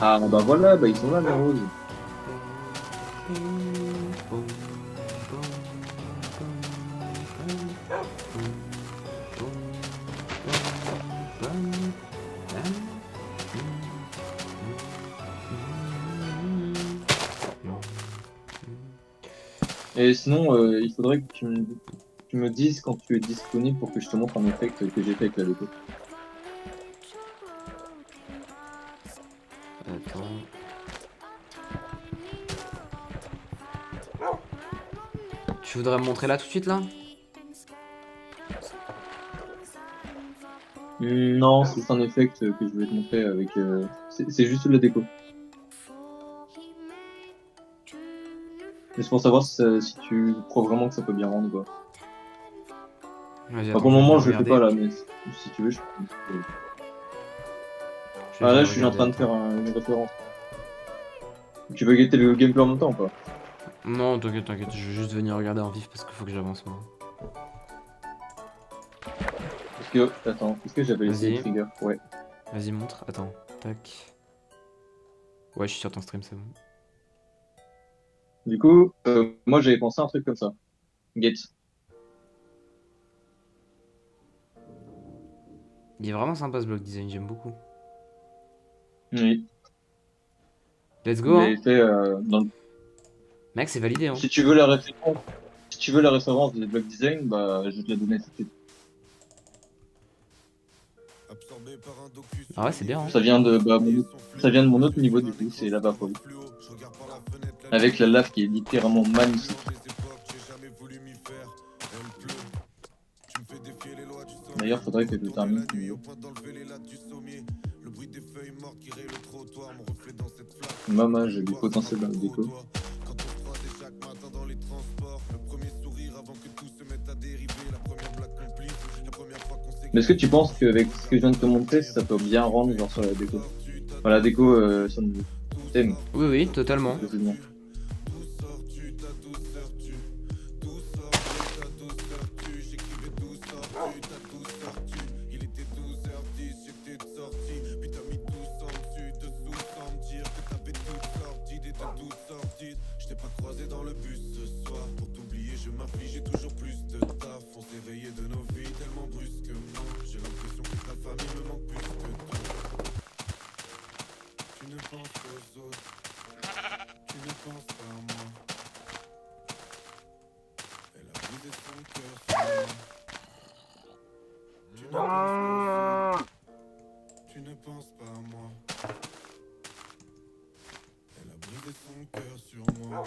Ah bah voilà, bah ils sont là les roses. Et sinon, il faudrait que tu me dises quand tu es disponible pour que je te montre un effet que j'ai fait avec la déco. Attends. Tu voudrais me montrer là tout de suite là? Non, c'est un effet que je vais te montrer avec. C'est juste de la déco. Juste pour savoir si tu crois vraiment que ça peut bien rendre quoi. Vas-y, Enfin, attends, pour le je vais moment, je le fais regarder. pas là, mais si tu veux, je peux. Je vais Ah là, venir je suis en train de regarder, faire une référence. Tu veux guetter le gameplay en même temps ou pas? attends. Non, t'inquiète, t'inquiète, je vais juste venir regarder en vif parce qu'il faut que j'avance moi. Est-ce que j'avais essayé Vas-y. le trigger? Ouais. Vas-y, montre. Attends, tac. Ouais, je suis sur ton stream, c'est bon. Du coup, moi j'avais pensé à un truc comme ça. Get. Il est vraiment sympa ce block design, j'aime beaucoup. Oui. Let's Je go, hein. l'avais fait dans le... Mec, c'est validé, hein. Si tu veux la référence, si tu veux la référence des block design, bah je vais te la donner tout de suite. Ah ouais, c'est bien, hein. Ça vient de mon autre niveau du coup, c'est Lava Fall. Avec la lave qui est littéralement magnifique. D'ailleurs, faudrait que je termine ce niveau. Maman, j'ai du potentiel dans le déco. Mais est-ce que tu penses qu'avec ce que je viens de te montrer, ça peut bien rendre genre sur la déco? Enfin, la déco sur le thème. Oui, oui, totalement. Je sais bien. Tu ne penses pas à moi. Elle a brisé son cœur sur moi.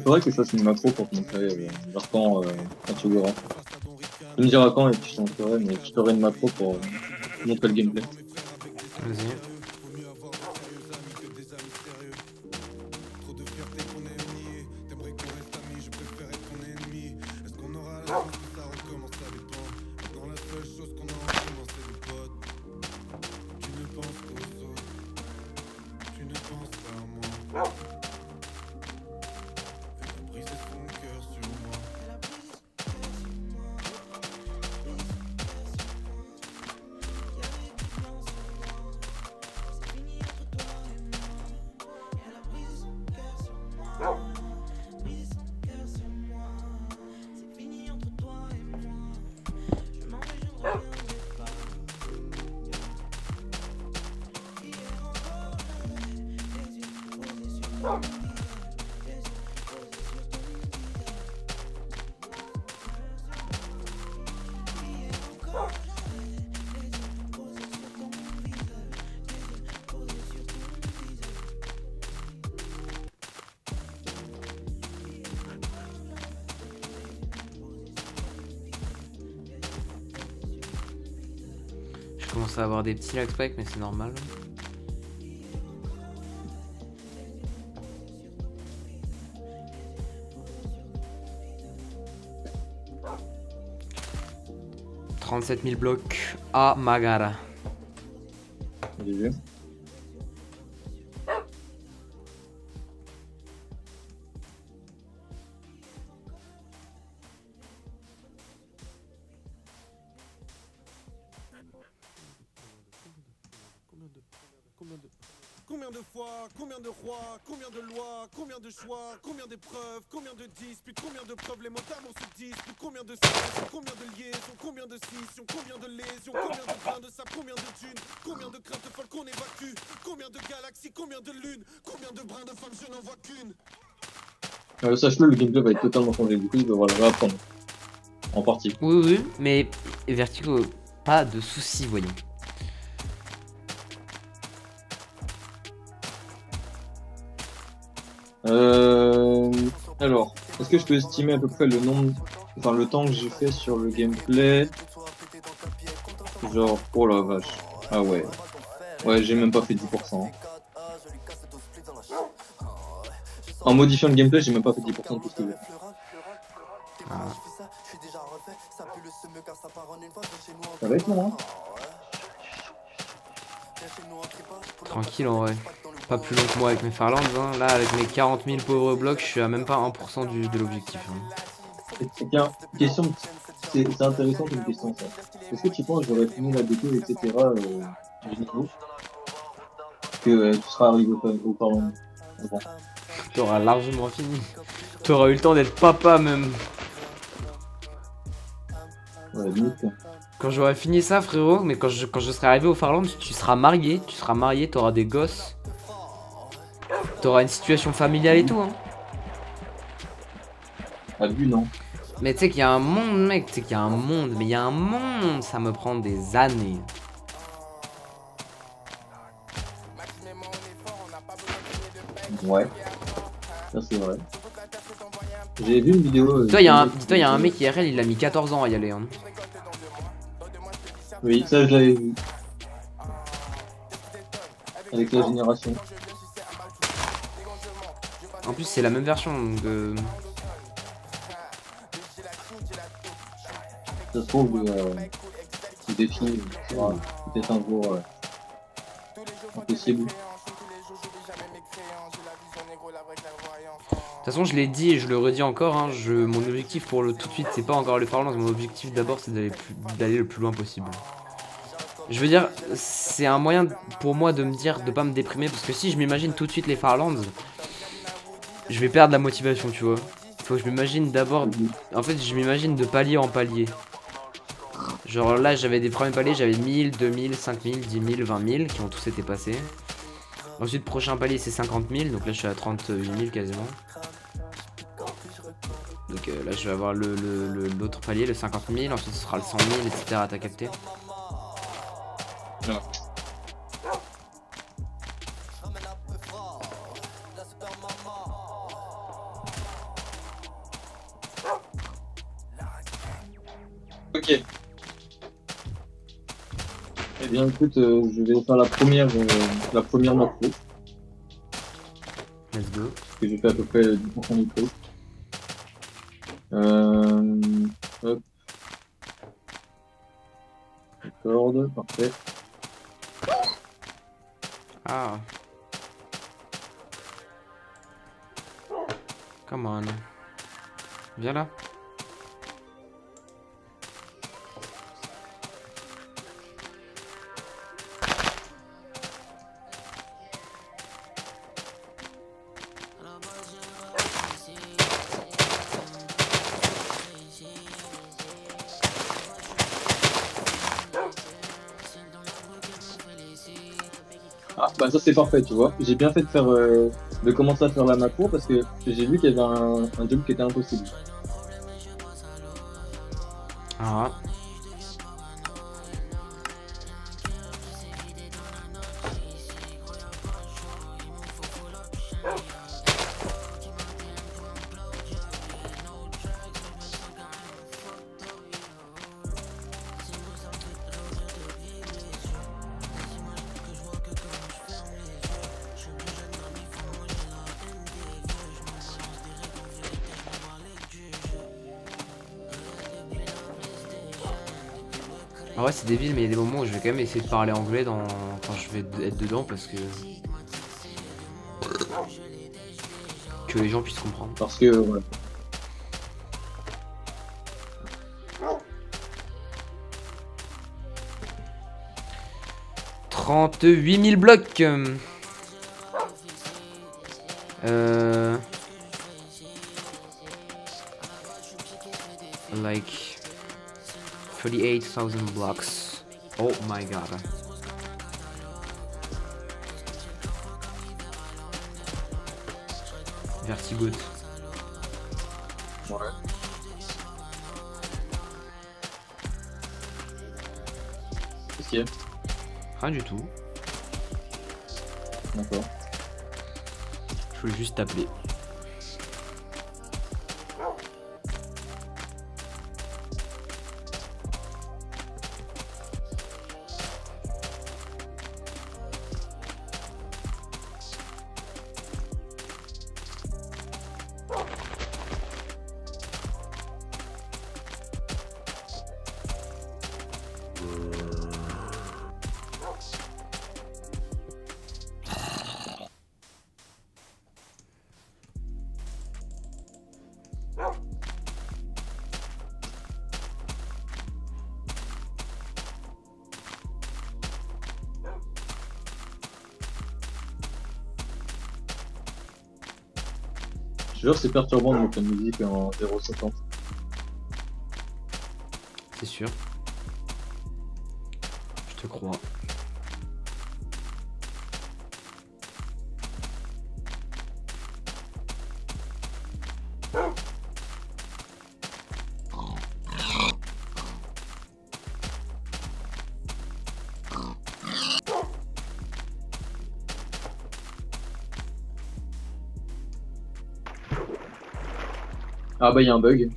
faudrait que je fasse une macro pour te montrer l'arcan quand tu verras. Tu me diras quand et puis je t'en ferai, mais je ferai une macro pour te montrer le gameplay. Vas-y. Je commence à avoir des petits lag spikes, mais c'est normal. « 37 000 blocs à Magara. » J'ai vu. Combien de fois, combien de rois, combien de lois, combien de choix, combien d'épreuves, combien de disputes, combien de preuves, les motards on se dispute, combien de sciences, combien de liaisons, combien de scissions, combien de lésions, combien de grains de sable, combien de thunes, combien de craintes folles qu'on évacue, combien de galaxies, combien de lunes, combien de brins de femmes, je n'en vois qu'une. Sache-le, le gameplay va être totalement changé, du coup je devrais le réapprendre. En partie. Oui, oui, mais Vertigo, pas de soucis, voyons. Alors, est-ce que je peux estimer à peu près le nombre, enfin le temps que j'ai fait sur le gameplay? Genre, oh la vache. Ah ouais. Ouais, j'ai même pas fait 10%. En modifiant le gameplay, j'ai même pas fait 10% de tout ce que j'ai. Ça va être long, hein? Tranquille en vrai. Pas plus long que moi avec mes Farlands, hein. Là avec mes 40 000 pauvres blocs, je suis à même pas 1% de l'objectif. Hein. Tiens, question, c'est intéressant comme question ça. Est-ce que tu penses que j'aurais fini la déco, etc. Du niveau que tu seras arrivé au Parlement avant? T'auras largement fini. T'auras eu le temps d'être papa même. Ouais, limite quoi. Quand j'aurai fini ça frérot, mais quand je serai arrivé au Farland, tu seras marié, t'auras des gosses. T'auras une situation familiale et tout hein. À vue, non. Mais tu sais qu'il y a un monde mec, tu sais qu'il y a un monde, mais il y a un monde, ça me prend des années. Ouais. Ça c'est vrai. J'ai vu une vidéo. Dis-toi, il y a un mec IRL, il a mis 14 ans à y aller. Hein. Oui, ça je l'avais vu. Avec la génération. En plus, c'est la même version donc. Ça se trouve, ce défi sera peut-être un jour impossible. De toute façon, je l'ai dit et je le redis encore, hein, mon objectif pour tout de suite, c'est pas encore le Farlands, mon objectif d'abord, c'est d'aller le plus loin possible. Je veux dire, c'est un moyen pour moi de me dire, de pas me déprimer, parce que si je m'imagine tout de suite les Farlands, je vais perdre la motivation, tu vois. Faut que je m'imagine d'abord, en fait, je m'imagine de palier en palier. Genre là, j'avais des premiers paliers, j'avais 1000, 2000, 5000, 10 000, 20 000 qui ont tous été passés. Ensuite, prochain palier, c'est 50 000, donc là, je suis à 38 000 quasiment. Donc là je vais avoir l'autre palier, le 50 000, ensuite ce sera le 100 000, etc. T'as capté? Ouais. Ok. Eh bien, écoute, je vais faire la première macro, Let's go. que j'ai fait à peu près 10% du truc. Hop, corde, parfait. Ah. Come on. Viens là. Ah, bah ça c'est parfait, tu vois. J'ai bien fait de faire, de commencer à faire la macro parce que j'ai vu qu'il y avait un job qui était impossible. Ah. Ah ouais, c'est débile, mais il y a des moments où je vais quand même essayer de parler anglais quand je vais être dedans parce que les gens puissent comprendre. Parce que, voilà. « 38 000 blocs. Like 38,000 blocks. Oh my god. Vertigote. Ouais. Qu'est-ce qu'il y a? Rien du tout. D'accord. Je voulais juste t'appeler. Je jure, c'est perturbant de mettre la musique en 0,60. C'est sûr. Je te crois. Ah bah il y a un bug.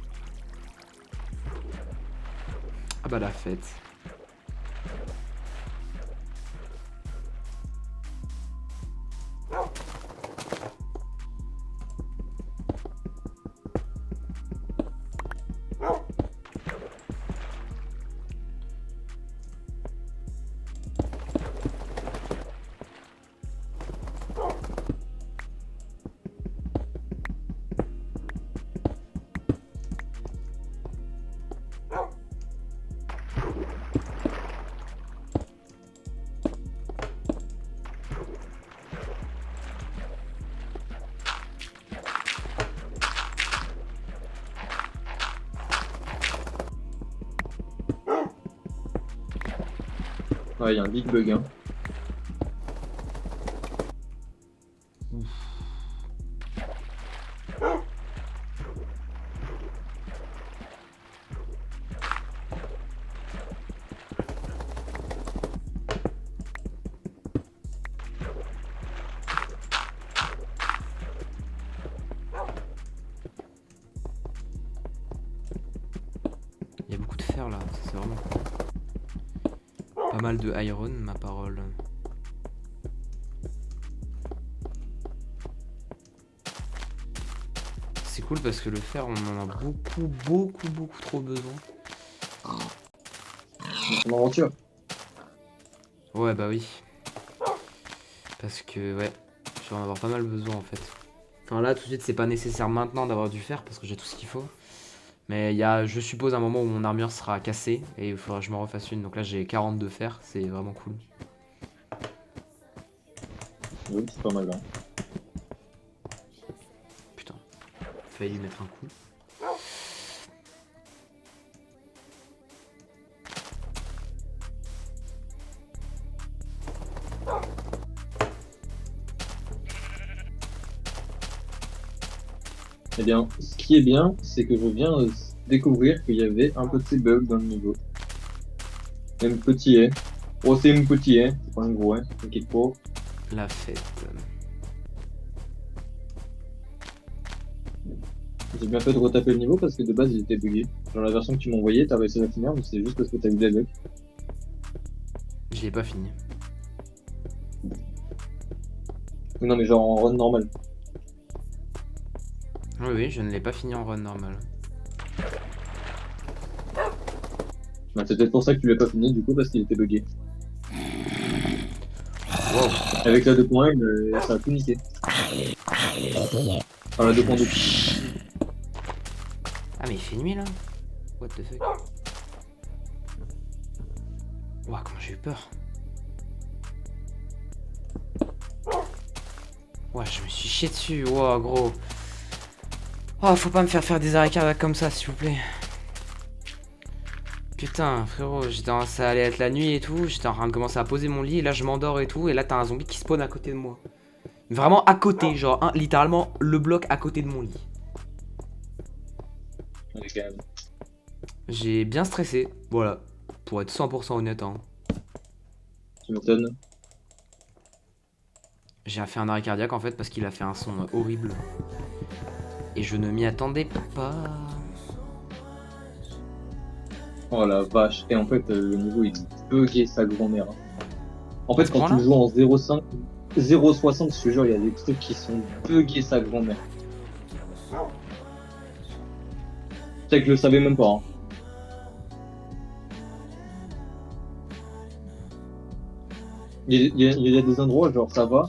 Ah bah la fête. Ouais, il y a un big bug, hein. Il y a beaucoup de fer. fer là, ça, c'est vraiment cool. Pas mal de iron, ma parole. C'est cool parce que le fer, on en a beaucoup trop besoin. Ton aventure. Ouais, bah oui. Parce que, ouais, je vais en avoir pas mal besoin en fait. Enfin là, tout de suite, c'est pas nécessaire maintenant d'avoir du fer parce que j'ai tout ce qu'il faut. Mais il y a, je suppose, un moment où mon armure sera cassée et il faudra que je me refasse une. Donc là, j'ai 42 fer, c'est vraiment cool. Oui, c'est pas mal. Hein. Putain, failli lui mettre un coup. Eh bien, ce qui est bien, c'est que je viens de découvrir qu'il y avait un petit bug dans le niveau. Même petit, hein. Oh, c'est un petit, hein. C'est pas un gros, hein. T'inquiète pas. La fête. J'ai bien fait de retaper le niveau parce que de base il était bugué. Dans la version que tu m'as envoyée, t'as réussi à la finir, mais c'est juste parce que t'as eu des bugs. Je l'ai pas fini. Non, mais genre en run normal. Oui, oui, je ne l'ai pas fini en run normal. Bah, c'est peut-être pour ça que tu l'as pas fini, du coup, parce qu'il était bugué. Wow. Avec la 2.1, ça a tout niqué. Enfin, la 2.2. Ah, mais il fait nuit là? What the fuck? Ouah, comment j'ai eu peur. Ouah, je me suis chié dessus. Ouah, gros. Oh, faut pas me faire des arrêts cardiaques comme ça, s'il vous plaît. Putain, frérot, ça allait être la nuit et tout. J'étais en train de commencer à poser mon lit. Et là, je m'endors et tout. Et là, t'as un zombie qui spawn à côté de moi. Vraiment à côté, genre, hein, littéralement, le bloc à côté de mon lit. J'ai bien stressé, voilà. Pour être 100% honnête, hein. Tu m'étonnes. J'ai fait un arrêt cardiaque en fait parce qu'il a fait un son horrible. Et je ne m'y attendais pas. Oh la vache. Et en fait, le niveau il est bugué sa grand-mère. Hein. En fait, ce quand tu point-là joues en 0.5, 0.60, je te jure, il y a des trucs qui sont buggés sa grand-mère. Tu sais que je le savais même pas. Hein. Il y a des endroits, genre ça va.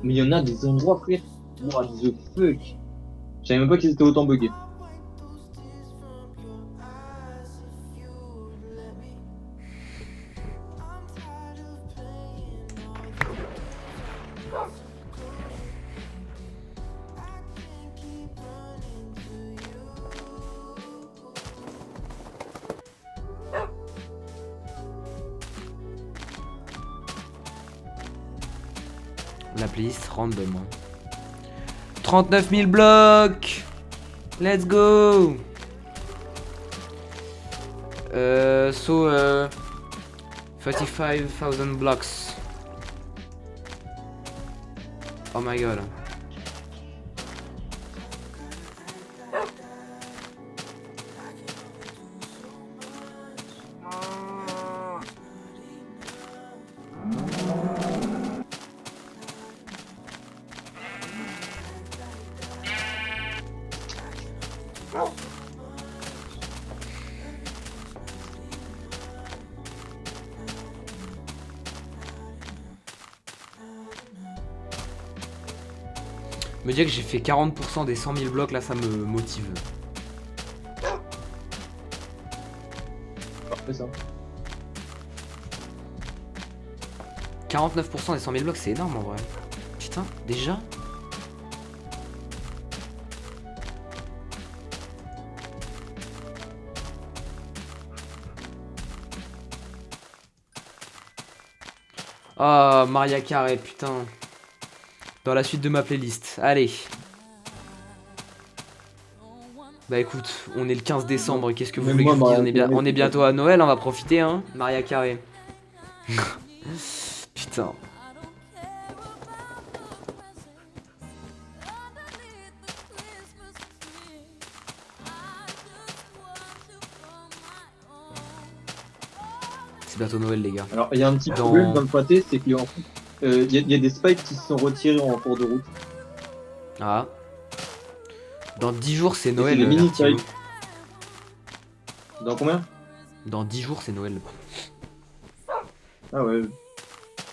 Mais il y en a des endroits, frère. What the fuck? Je savais même pas qu'ils étaient autant buggés. La playlist random. 39 000 blocs. Let's go. So 35,000 blocks. Oh my god. Me dire que j'ai fait 40% des 100 000 blocs, là, ça me motive. Parfait ça. 49% des 100 000 blocs, c'est énorme en vrai. Putain, déjà? Oh, Maria Carré, putain. Dans la suite de ma playlist. Allez. Bah écoute, on est le 15 décembre, qu'est-ce que vous Même voulez que moi, je vous dise? Maria Carré, On est bientôt à Noël, on va profiter, hein. Maria Carré. Putain. C'est bientôt Noël, les gars. Alors, il y a un petit Dans- problème dans le pâté, c'est qu'il y a des spikes qui se sont retirés en cours de route. Ah. Dans 10 jours, c'est c'est Noël. des mini Vertigo. spikes. Dans combien? Dans 10 jours, c'est Noël. Ah ouais.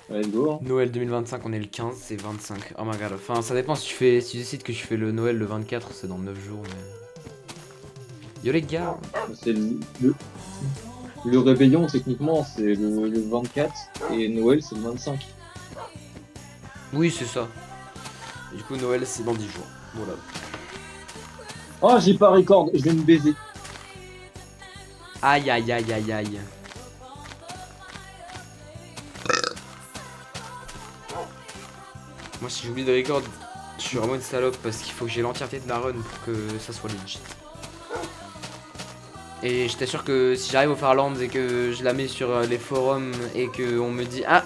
Let's go. Hein. Noël 2025, on est le 15, c'est 25. Oh my god. Enfin, ça dépend si tu décides que je fais le Noël le 24, c'est dans 9 jours. Mais... Yo les gars. C'est le réveillon, techniquement, c'est le 24 et Noël, c'est le 25. Oui, c'est ça. Et du coup, Noël, c'est dans 10 jours. Voilà. Oh, j'ai pas record, je vais me baiser. Aïe aïe aïe aïe aïe. Moi, si j'oublie de record, je suis vraiment une salope parce qu'il faut que j'ai l'entièreté de la run pour que ça soit legit. Et je t'assure que si j'arrive au Farlands et que je la mets sur les forums et qu'on me dit ah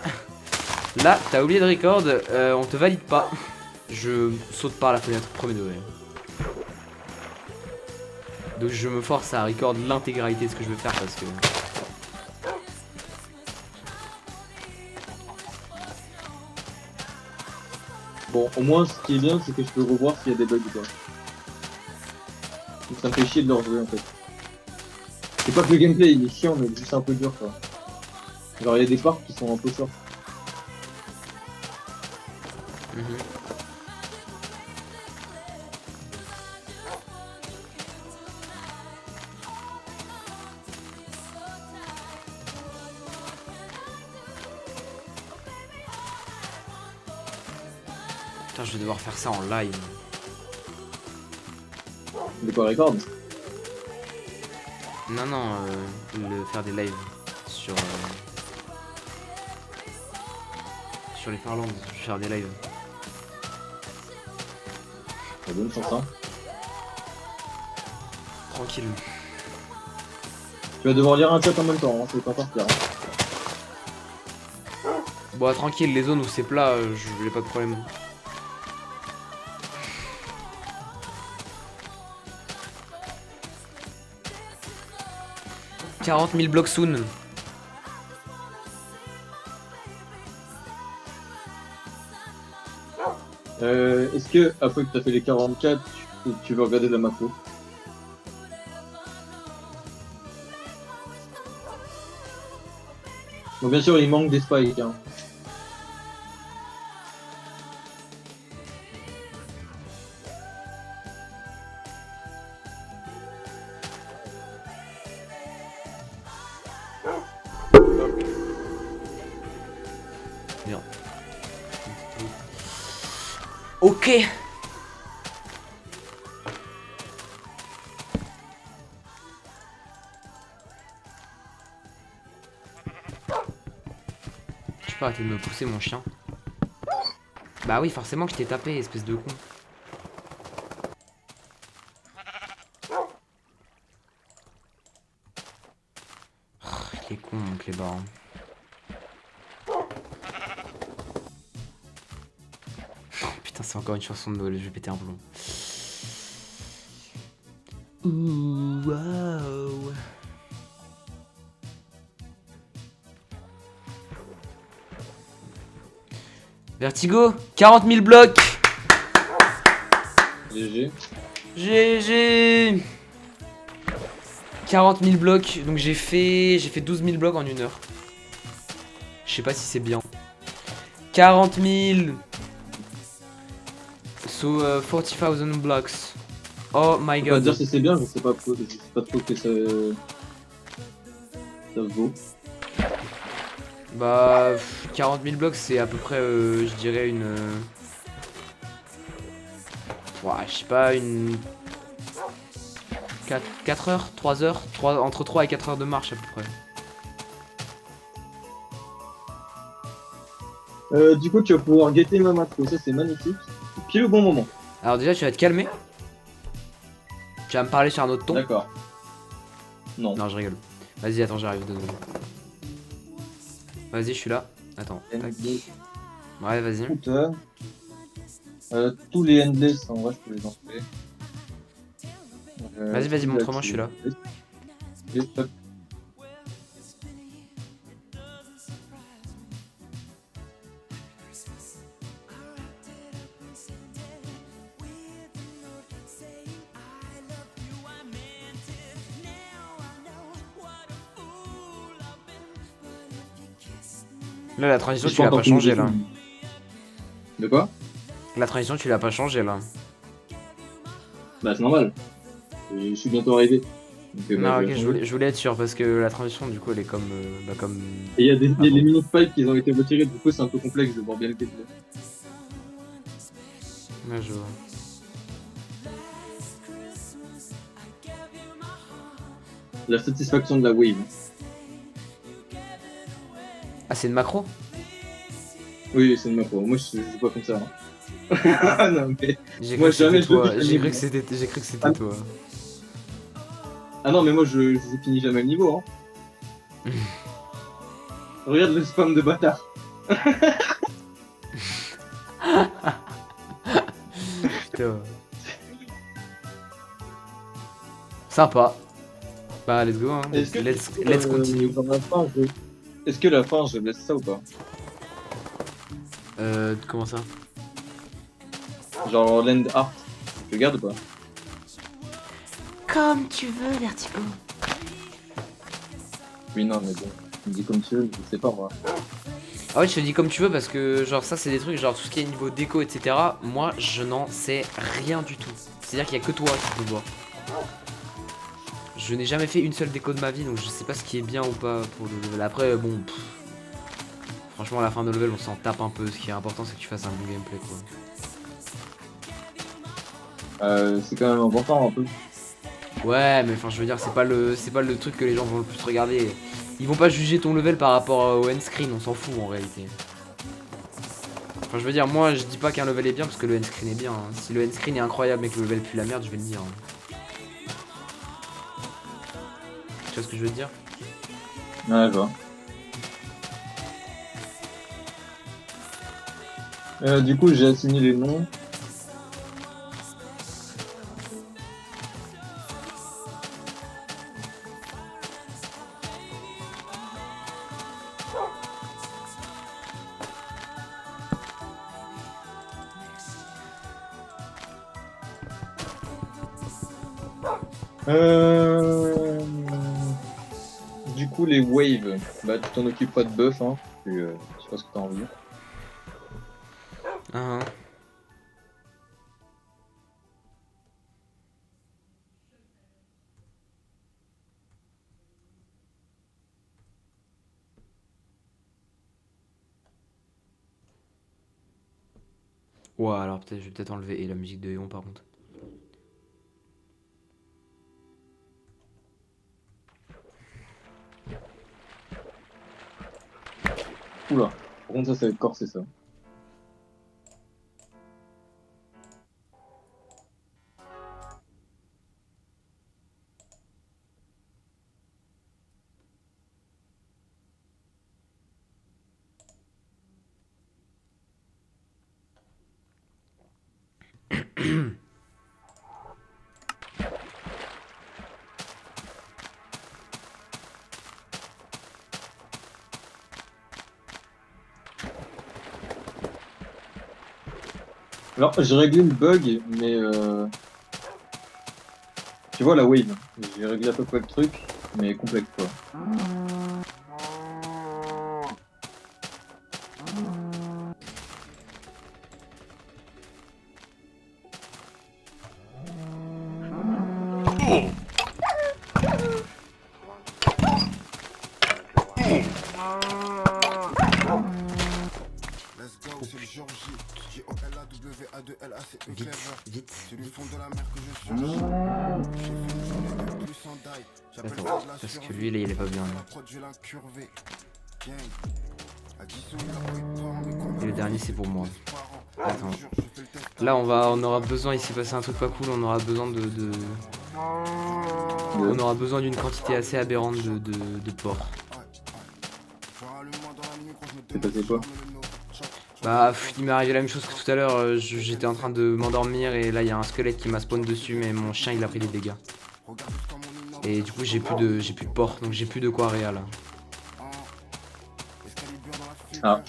là t'as oublié de record, on te valide pas, je saute par la fenêtre, premier degré. Donc je me force à record l'intégralité de ce que je veux faire parce que... Bon, au moins, ce qui est bien, c'est que je peux revoir s'il y a des bugs ou pas. Donc, ça me fait chier de leur jouer en fait. C'est pas que le gameplay il est chiant, mais juste un peu dur quoi. Genre, il y a des parts qui sont un peu short. Mhm. Putain, je vais devoir faire ça en live. De quoi record? Non, non, faire des lives sur les Farlands, je vais faire des lives. Ça donne sur ça. Tranquille. Tu vas devoir lire un chat en même temps, hein, c'est pas partir. Hein. Bon, tranquille, les zones où c'est plat, je n'ai pas de problème. « 40 000 blocs soon. » Est-ce que, après que t'as fait les 44, tu veux regarder la macro? Bon, bien sûr, il manque des spikes. Hein. Bien. Ok. Tu peux arrêter de me pousser, mon chien. Bah oui, forcément que je t'ai tapé, espèce de con. Oh, il est con, mon clébard. Oh, putain, c'est encore une chanson de Noël, je vais péter un plomb. Ouh, waouh. Vertigo, 40 000 blocs. GG. GG. 40 000 blocs, donc j'ai fait 12 000 blocs en 1 heure. Je sais pas si c'est bien. 40 000. So 40,000 blocks. Oh my Je peux pas god. dire si c'est bien, je sais pas trop que ça vaut. Bah 40 000 blocs c'est à peu près je dirais une ouais, je sais pas une 4 heures, 3 heures, entre 3 et 4 heures de marche à peu près. Du coup, tu vas pouvoir guetter ma macro, ça c'est magnifique. Pile au bon moment. Alors déjà tu vas te calmer. Tu vas me parler sur un autre ton. D'accord. Non. Non je rigole. Vas-y attends j'arrive 2 secondes. Vas-y je suis là. Attends. Tac. Endless Ouais vas-y. scooter. Tous les endless en vrai je peux les enlever. Vas-y celui-là, montre-moi je suis là. Hop. Là, la transition, J'ai tu l'as encore pas fini changé, de là. film. De quoi? La transition, tu l'as pas changé, là. Bah c'est normal. Je suis bientôt arrivé. Donc, bah, Non, je ok, vais je changer. voulais être sûr, parce que la transition, du coup, elle est comme... comme... Et il y a des, Ah il y a bon. des mini-spikes qui ont été retirés, du coup c'est un peu complexe de voir bien le gameplay. Ouais, je vois. La satisfaction de la wave. Ah, c'est une macro? Oui, c'est une macro. Moi je joue pas comme ça. Hein. Non, mais... J'ai Moi, cru que jamais c'était je toi. finis J'ai le cru que niveau. c'était Ah, toi. ah non, mais moi je finis jamais le niveau. Hein. Regarde le spam de bâtard. Putain. Sympa. Bah, let's go, hein. Est-ce que Let's continue. dans la fin, est-ce que la fin je laisse ça ou pas? Comment ça? Genre Land Art, je le garde ou pas? Comme tu veux, Vertigo. Oui, non, mais bon, tu me dis comme tu veux, je sais pas moi. Ah ouais, je te dis comme tu veux parce que genre ça c'est des trucs genre tout ce qui est niveau déco etc. Moi je n'en sais rien du tout. C'est-à-dire qu'il y a que toi qui peux voir. Je n'ai jamais fait une seule déco de ma vie donc je sais pas ce qui est bien ou pas pour le level. Après bon franchement à la fin de level on s'en tape un peu. Ce qui est important c'est que tu fasses un bon gameplay quoi. C'est quand même important un peu. Ouais mais enfin je veux dire c'est pas le truc que les gens vont le plus regarder. Ils vont pas juger ton level par rapport au end screen, on s'en fout en réalité. Enfin je veux dire moi je dis pas qu'un level est bien parce que le end screen est bien. Hein. Si le end screen est incroyable mais que le level pue la merde je vais le dire. Hein. Tu vois ce que je veux te dire? Ouais, je vois. Du coup j'ai assigné les noms. Du coup, les waves, bah tu t'en occupes pas de buff, hein. Je sais pas ce que t'as envie. Hein. Ouais alors peut-être je vais peut-être enlever et la musique de Eon par contre. Oula, par contre ça va être corsé ça. Alors j'ai réglé le bug, mais tu vois la wave, j'ai réglé à peu près le truc, mais complexe quoi. Let's go, c'est le jour J. J-O-L-A-W-A-2-L-A-C-E Vite, clever. vite, C'est du vite. fond de la mer que je surgis. J'ai fait une journée de plus en daille. J'appelle ça Attends, de la parce que survie. lui là il est pas bien. La Là. prod, je l'ai incurvé. Gang. Addition, il a pris pas, mais combien Et le de dernier fois c'est pour moi. par an. Attends. Je jure, je fais le test. Là on aura besoin, il s'est passé un truc pas cool, on aura besoin on aura besoin d'une quantité assez aberrante de porc. C'est passé quoi? Bah il m'est arrivé la même chose que tout à l'heure, j'étais en train de m'endormir et là il y a un squelette qui m'a spawn dessus mais mon chien il a pris des dégâts. Et du coup j'ai plus de porc donc j'ai plus de quoi réa là. Ah.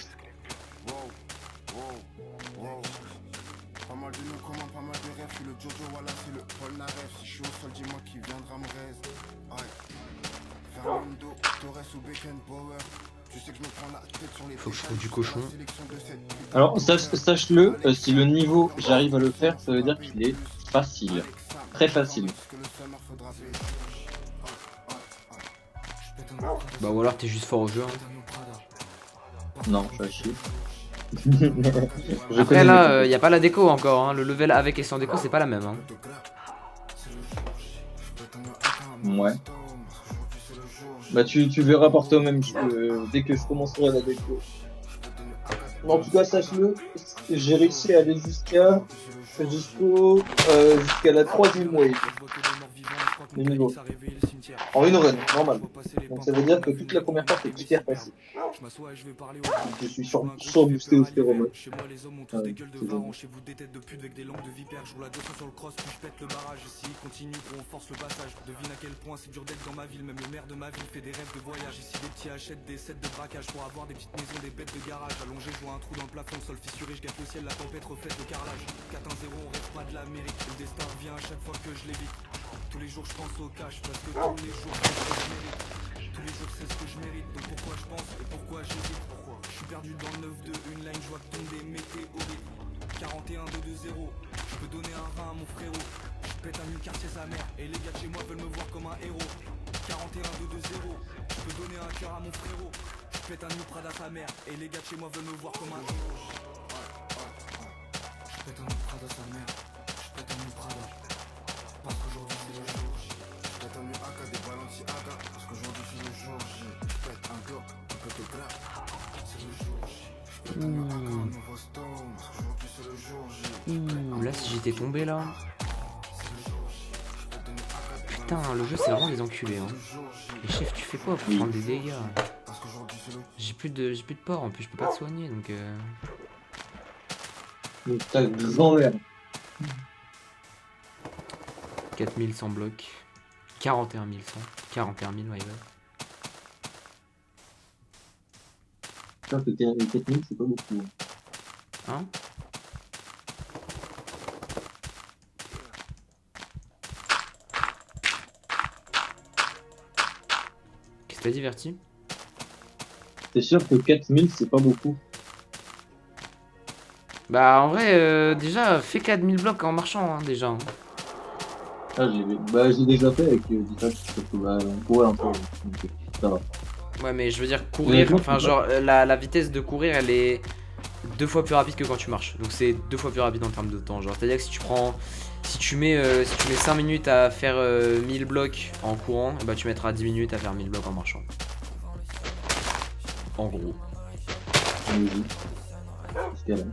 Pas mal de noms communs, pas mal de rêves. Je suis le Jojo, voilà, c'est le Paul Naref. Si je suis au sol, dis-moi qui viendra me raise. Aïe. Fernando, Torres ou Beckenbauer. Faut que je trouve du cochon. Alors, sache-le, si le niveau, j'arrive à le faire, ça veut dire qu'il est facile. Très facile. Bah ou alors t'es juste fort au jeu. Hein. Non, je suis à chier. Je Après connais là, le- y a pas la déco encore. Hein. Le level avec et sans déco, c'est pas la même. Hein. Ouais. Bah tu verras par toi-même dès que je commencerai la déco. En tout cas, sache-le, j'ai réussi à aller jusqu'à la 3ème wave. Le niveau. En une run, normal. Donc ça veut dire que toute la première part est hyper facile. Je suis surboosté au stéromode. Chez moi les hommes ont tous Ouais, des gueules de c'est varan, bon. chez vous des têtes de pute avec des langues de vipère. Je roule la 200 sur le cross, puis je pète le barrage. Ici continue, gros, on force le passage. Devine à quel point c'est dur d'être dans ma ville. Même le maire de ma ville fait des rêves de voyage. Ici des petits achètent des sets de braquage pour avoir des petites maisons, des bêtes de garage. Allongé, je vois un trou dans le plafond, sol fissuré, je gâte le ciel, la tempête reflète le carrelage. 4-1-0, on rêve pas de l'Amérique. Le destin revient à chaque fois que je l'évite. Tous les jours je pense au cash, parce que tous les jours c'est ce que je mérite. Tous les jours c'est ce que je mérite, donc pourquoi je pense et pourquoi j'hésite. Je suis perdu dans le 9-2, une line, je vois que tomber des météorites. 41-2-2-0, je peux donner un rein à mon frérot. Je pète un nu quartier sa mère, et les gars de chez moi veulent me voir comme un héros. 41-2-2-0, je peux donner un cœur à mon frérot. Je pète un nu Prada sa mère, et les gars de chez moi veulent me voir comme un héros. Je pète un nu Prada sa mère, je pète un nu Prada. Parce qu'aujourd'hui c'est le jour J. Je pète un nu AK, des balanci AK. Parce qu'aujourd'hui c'est le jour J. Je pète un Glock, un peu de grave. C'est le jour J. Je pète un nu AK, un nouveau stone. Parce qu'aujourd'hui c'est le jour J. Ouh, là si j'étais tombé là. Putain, le jeu c'est vraiment les enculés. Hein. Mais chef, tu fais quoi pour prendre des dégâts? J'ai plus de port en plus, je peux pas te soigner donc. Donc t'as grand l'air. 4100 blocs. 41 100. 41 000, ouais. Putain, que 4000, c'est pas beaucoup. Hein? Qu'est-ce que t'as dit, Verti? T'es sûr que 4000, c'est pas beaucoup? Bah en vrai, déjà, fais 4000 blocs en marchant, hein, déjà. Hein. Ah, j'ai déjà fait avec Divac, parce que bah, on courait un peu. Donc, ça va. Ouais, mais je veux dire, courir, Mais enfin, genre, la vitesse de courir, elle est 2 fois plus rapide que quand tu marches. Donc c'est 2 fois plus rapide en termes de temps. Genre, c'est-à-dire que si tu mets 5 minutes à faire 1000 blocs en courant, bah tu mettras 10 minutes à faire 1000 blocs en marchant. En gros. Allez-y. Parce qu'elle a-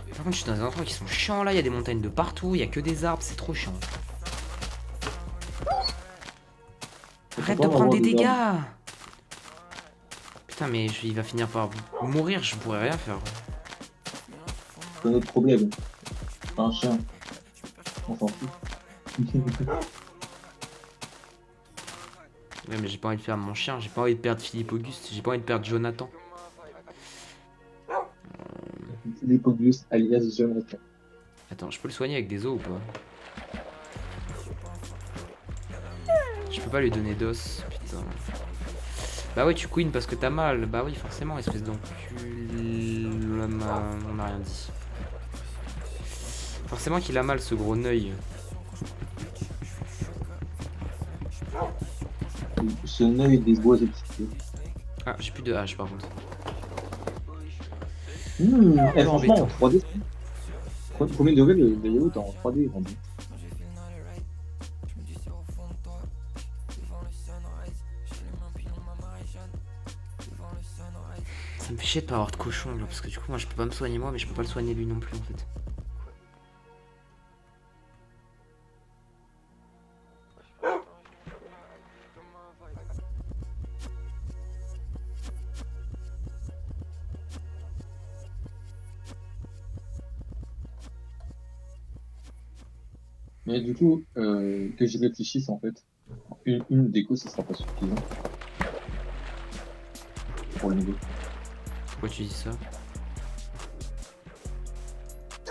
Par contre, je suis dans des endroits qui sont chiants là, il y a des montagnes de partout, il y a que des arbres, c'est trop chiant. Arrête de prendre des dégâts! Putain, mais il va finir par mourir, je pourrais rien faire. C'est notre problème. C'est un chien. On s'en fout. Ouais, mais j'ai pas envie de faire mon chien, j'ai pas envie de perdre Philippe Auguste, j'ai pas envie de perdre Jonathan. Philippe Auguste, alias Jonathan. Attends, je peux le soigner avec des os ou pas? Je peux pas lui donner d'os, putain. Bah ouais, tu queen parce que t'as mal. Bah oui, forcément, espèce d'encul. On a rien dit. Forcément qu'il a mal ce gros œil. Ce œil des bois épicés. Ah, j'ai plus de hache par contre. Franchement, en 3D. Combien de degrés le yaourt en 3D rendu? Ça me fait chier de pas avoir de cochon là, parce que du coup moi je peux pas me soigner moi mais je peux pas le soigner lui non plus en fait. Mais du coup, que je réfléchisse en fait, une déco ça sera pas suffisant pour le niveau. Pourquoi tu dis ça?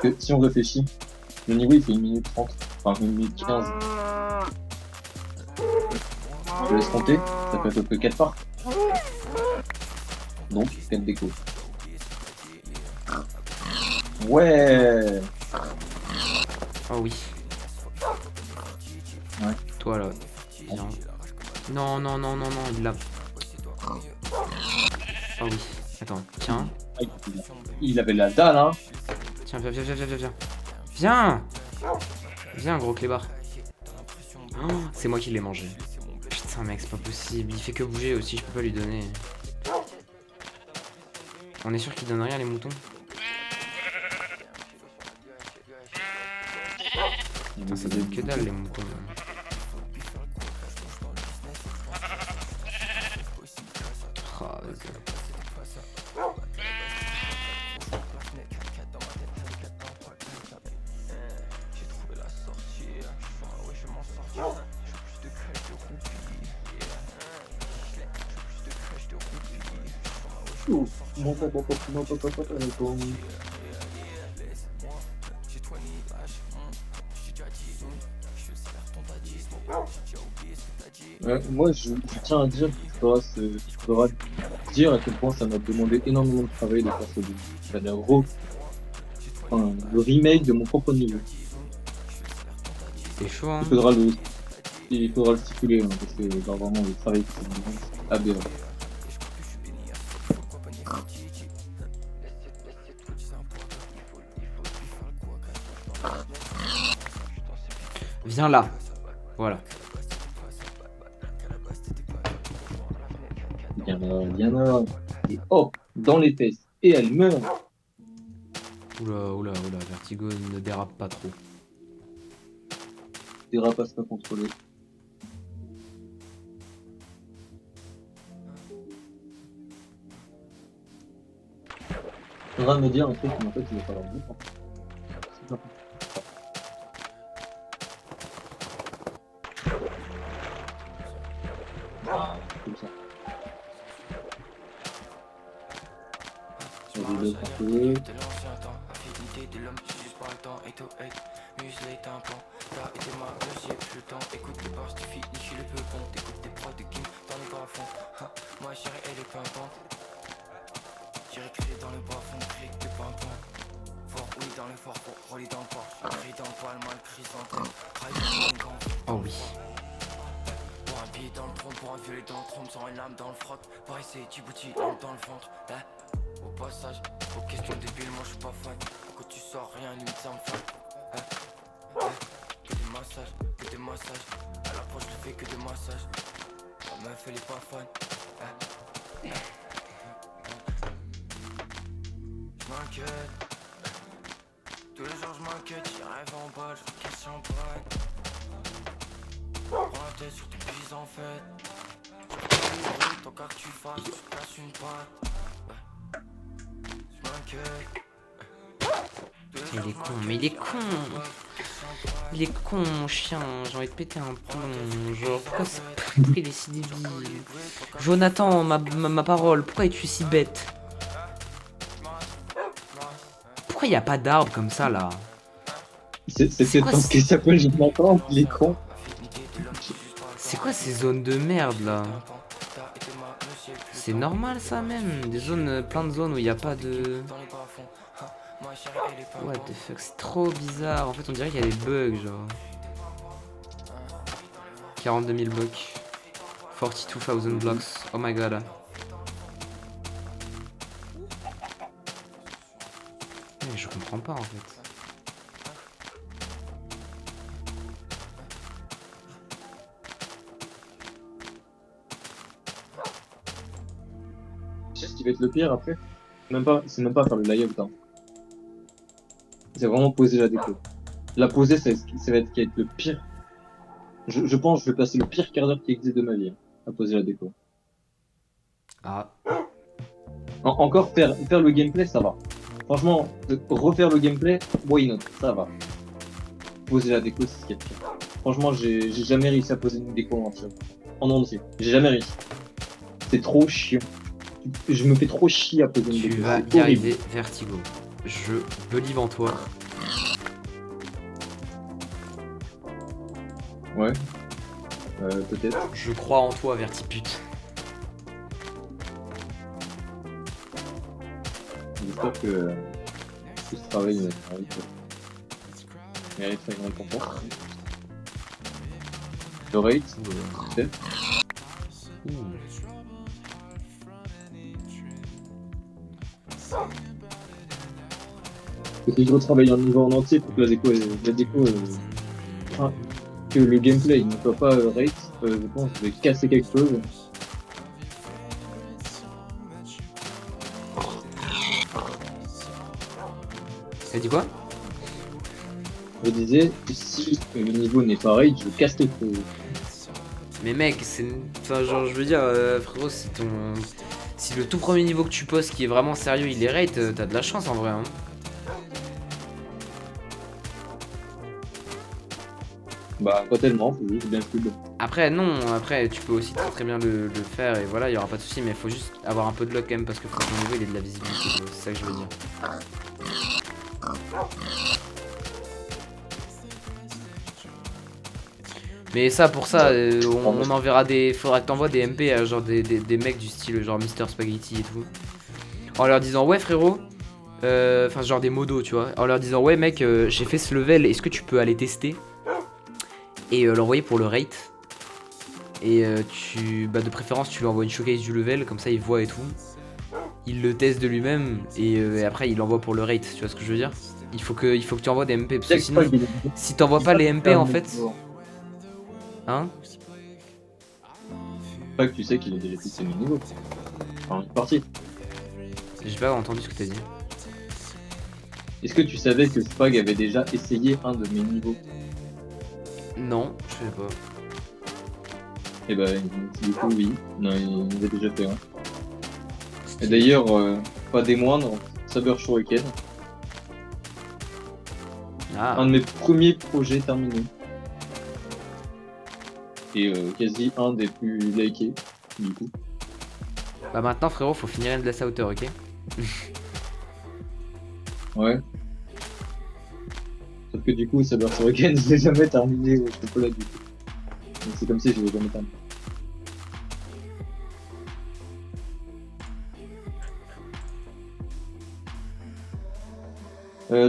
que si on réfléchit, le niveau il fait 1 minute 30, enfin 1 minute 15. Je laisse compter, ça fait à peu près 4 parts. Donc 4 décos. Ouais. Oh oui. Ouais. Toi là. Viens. Non, non, non, non, non, il l'a. Oh oui. Attends, tiens. Ah, il avait la dalle, hein. Tiens, viens, viens, viens, viens, viens. Viens. Viens, gros clébard. Oh, c'est moi qui l'ai mangé. Putain, mec, c'est pas possible. Il fait que bouger aussi, je peux pas lui donner. On est sûr qu'il donne rien, les moutons? Putain, ça donne que dalle, les moutons. Oh, vas-y. Moi, je tiens à dire qu'il faudra dire à quel point ça m'a demandé énormément de travail de faire ce jeu. C'est-à-dire le remake de mon propre niveau. C'est chaud, hein. Il faudra le stipuler, hein, parce que genre, vraiment le travail que c'est demandé, c'est aberrant. Viens là. Voilà. Viens là. Et hop, dans les fesses. Et elle meurt. Oula, oula, oula. Vertigo ne dérape pas trop. Dérapage pas contrôlé. On va me dire un truc, mais en fait, il va falloir dire. C'est pas comme ça. On va le contrôler. J'irai crier dans le bas fond, crier que t'es pas un pont. Fort, oui, dans le fort, pour rouler dans le port. Crie dans le poil, mal chrysanthème. Raille dans le gang. Oh oui. Pour un billet dans le tronc, pour un violet dans le trompe, sans une lame dans le froc. Pour essayer Djibouti dans le ventre. Au passage, aux questions débiles, moi je suis pas fan. Quand tu sors rien, limite ça me fait. Que des massages, que des massages. À l'approche, je fais que des massages. La meuf, elle est pas fan. Je m'inquiète. Tous les jours je m'inquiète, j'y rêve en bas, je casse champagne. Prends la tête sur tes bises en fait. Tant qu'à que tu fasses, tu te casses une patte. Je m'inquiète. Il est con, mais il est con. Il est con, mon chien. J'ai envie de péter un plomb. Genre, pourquoi il est si débile? Jonathan, ma parole, pourquoi es-tu si bête? Pourquoi y a pas d'arbre comme ça là? C'est quoi, parce qu'il s'appelle Jonathan, il est con. C'est quoi ces zones de merde là? C'est normal ça même? Des zones, plein de zones où il y a pas de... What the fuck, c'est trop bizarre. En fait on dirait qu'il y a des bugs genre. 42 000 blocs. 42 000 blocks. Oh my god. Mais je comprends pas en fait. Tu sais ce qui va être le pire après? C'est même pas faire le layout. Hein. C'est vraiment poser la déco. La poser, ça va être qui va être le pire. Je pense que je vais passer le pire quart d'heure qui existe de ma vie hein, à poser la déco. Ah. Encore faire le gameplay, ça va. Franchement, refaire le gameplay, why not, ça va. Poser la déco, c'est ce qui est pire. Franchement, j'ai jamais réussi à poser une déco en entier. J'ai jamais réussi. C'est trop chiant. Je me fais trop chier à poser une déco. Tu vas C'est y horrible. arriver, Vertigo. Je believe en toi. Ouais. Peut-être. Je crois en toi, Vertipute. J'espère que tout ce travail mérite une récompense. Le rate, peut-être. Parce que si je retravaille un niveau en entier pour que la déco, que le gameplay il ne soit pas rate, je pense que je vais casser quelque chose. T'as dit quoi? Je disais, si le niveau n'est pas rate, je casse quelque chose. Mais mec, c'est. Enfin, genre, je veux dire, frérot, c'est ton. Si le tout premier niveau que tu poses qui est vraiment sérieux, il est rate, t'as de la chance en vrai. Hein. Bah, pas tellement, faut juste bien le cube. Après, non, après, tu peux aussi très, très bien le faire et voilà, il y aura pas de souci, mais faut juste avoir un peu de luck quand même parce que faut que ton niveau il ait de la visibilité, c'est ça que je veux dire. Mais ça, pour ça, on enverra des. Faudra que t'envoies des MP à genre des mecs du style genre Mister Spaghetti et tout. En leur disant, ouais frérot, enfin genre des modos, tu vois. En leur disant, ouais mec, j'ai fait ce level, est-ce que tu peux aller tester? Et l'envoyer pour le rate. Et de préférence, tu lui envoies une showcase du level, comme ça il voit et tout. Il le teste de lui-même et après il l'envoie pour le rate, tu vois ce que je veux dire? Il faut que tu envoies des MP, parce que sinon, si t'envoies pas les MP en fait. Hein? Pas que tu sais qu'il a déjà fixé le niveau. Enfin, une partie. J'ai pas entendu ce que t'as dit. Est-ce que tu savais que Spag avait déjà essayé un de mes niveaux? Non, je sais pas. Et bah, du coup, oui. Non, il a déjà fait un. Et d'ailleurs, pas des moindres, Saber Shuriken. Ah, Un de mes premiers projets terminés. Et quasi un des plus likés, du coup. bah maintenant frérot, faut finir Endless Outer, ok? Ouais. Sauf que du coup, Saber Shuriken, je l'ai jamais terminé au chocolat du coup. Donc c'est comme si je l'ai jamais terminé.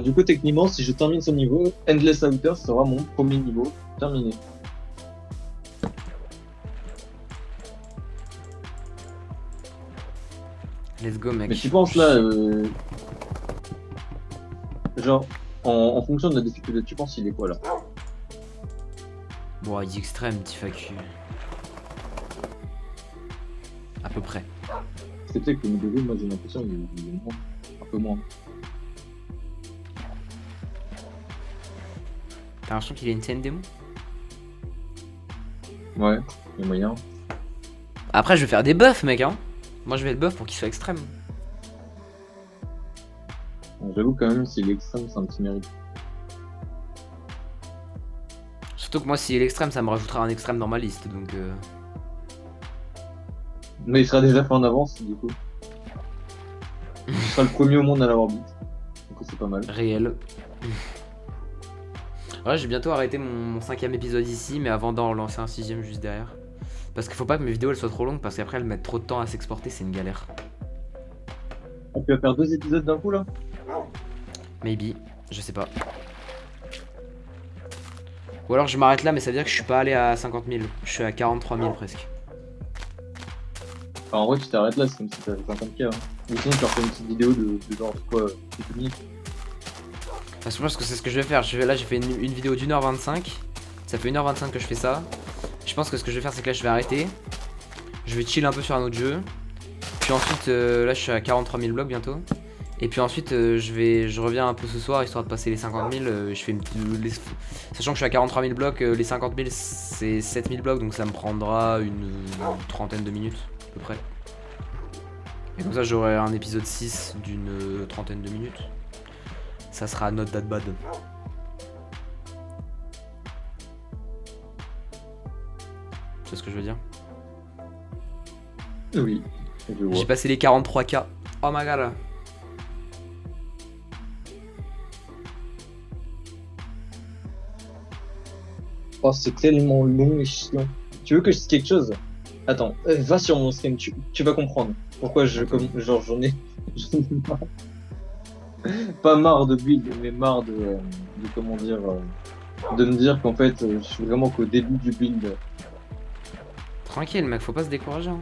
Du coup, techniquement, si je termine ce niveau, Endless Outer sera mon premier niveau terminé. Let's go mec. Mais tu penses là, genre, en fonction de la difficulté, tu penses il est quoi là? Bon, il dit extrême, Tifaku. À peu près. C'est peut-être que le niveau, moi j'ai l'impression qu'il est moins, un peu moins. T'as l'impression qu'il a une scène démo? Ouais, il y a moyen. Après, je vais faire des buffs, mec, hein. Moi, je vais le buff pour qu'il soit extrême. Bon, j'avoue quand même, s'il est extrême, c'est un petit mérite. Surtout que moi, s'il est extrême, ça me rajoutera un extrême dans ma liste, donc Mais il sera déjà fait en avance, du coup. Il sera le premier au monde à l'avoir beat. Du coup, c'est pas mal. réel. Ouais, j'ai bientôt arrêté mon 5ème épisode ici, mais avant d'en relancer un 6ème juste derrière. Parce qu'il faut pas que mes vidéos elles soient trop longues, parce qu'après elles mettent trop de temps à s'exporter, c'est une galère. On peut faire 2 épisodes d'un coup là? Maybe, je sais pas. Ou alors je m'arrête là, mais ça veut dire que je suis pas allé à 50 000. Je suis à 43 000 presque. Enfin, en vrai, tu t'arrêtes là, c'est comme si t'avais 50K. Hein. Ou sinon, tu refais une petite vidéo de genre quoi, 10 minutes. Parce que je pense que c'est ce que je vais faire. Là, j'ai fait une vidéo d'1h25. Ça fait 1h25 que je fais ça. Je pense que ce que je vais faire, c'est que là, je vais arrêter. Je vais chill un peu sur un autre jeu. Puis ensuite, là, je suis à 43 000 blocs bientôt. Et puis ensuite, je reviens un peu ce soir, histoire de passer les 50 000. Je fais une petite... Sachant que je suis à 43 000 blocs, les 50 000, c'est 7 000 blocs. Donc ça me prendra une trentaine de minutes, à peu près. Et comme ça, j'aurai un épisode 6 d'une trentaine de minutes. Ça sera not that bad. Tu sais ce que je veux dire? Oui, je vois. J'ai passé les 43K. Oh my god. Oh, c'est tellement long et chiant. Tu veux que je dise quelque chose? Attends, va sur mon stream, tu vas comprendre. Pourquoi genre j'en ai marre. Pas marre de build, mais marre de comment dire, de me dire qu'en fait, je suis vraiment qu'au début du build. Tranquille, mec, faut pas se décourager. Hein.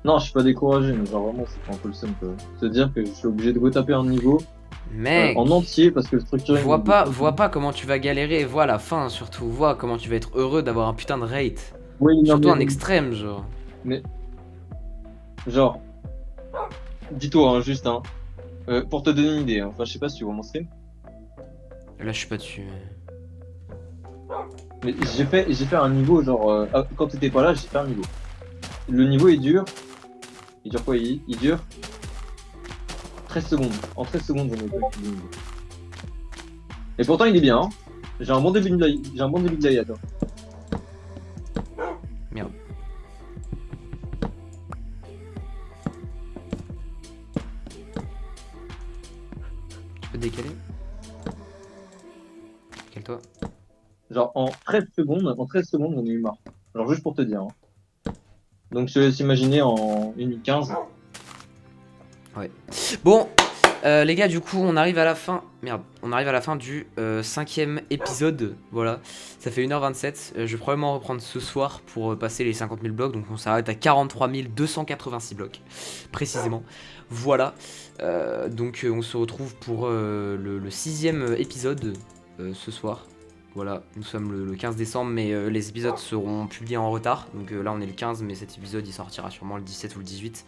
Non, je suis pas découragé, mais genre vraiment, c'est un peu le seum, quoi. Se dire que je suis obligé de retaper un niveau Mec, en entier parce que le structuring. vois pas comment tu vas galérer, vois la fin surtout, vois comment tu vas être heureux d'avoir un putain de rate. Oui, non, Surtout mais- un extrême, genre. Mais genre, dis-toi, hein, juste, hein, pour te donner une idée, hein, enfin, je sais pas si tu vois mon stream, Là, je suis pas dessus. mais j'ai fait un niveau, genre, quand t'étais pas là, j'ai fait un niveau. Le niveau est dur. Il dure quoi? Il dure 13 secondes. En 13 secondes, j'en ai pas eu le niveau. Et pourtant, il est bien, hein. J'ai un bon début de layat, hein. Merde. Tu peux te décaler? Décale-toi. Genre, en 13 secondes, j'en ai eu marre. Genre, juste pour te dire, hein. Donc, je te laisse imaginer en 1 minute 15. Bon, les gars, du coup, on arrive à la fin. Merde, on arrive à la fin du 5ème épisode. Voilà, ça fait 1h27. Je vais probablement reprendre ce soir pour passer les 50 000 blocs. Donc, on s'arrête à 43 286 blocs, précisément. Voilà, donc on se retrouve pour le 6ème épisode ce soir. Voilà, nous sommes le 15 décembre, mais les épisodes seront publiés en retard. Donc là, on est le 15, mais cet épisode, il sortira sûrement le 17 ou le 18.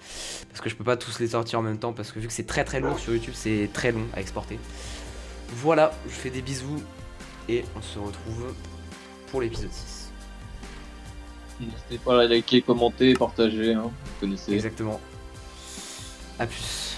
Parce que je peux pas tous les sortir en même temps, parce que vu que c'est très très lourd sur YouTube, c'est très long à exporter. Voilà, je fais des bisous, et on se retrouve pour l'épisode 6. N'hésitez pas à liker, commenter, partager, hein. Vous connaissez. Exactement. A plus.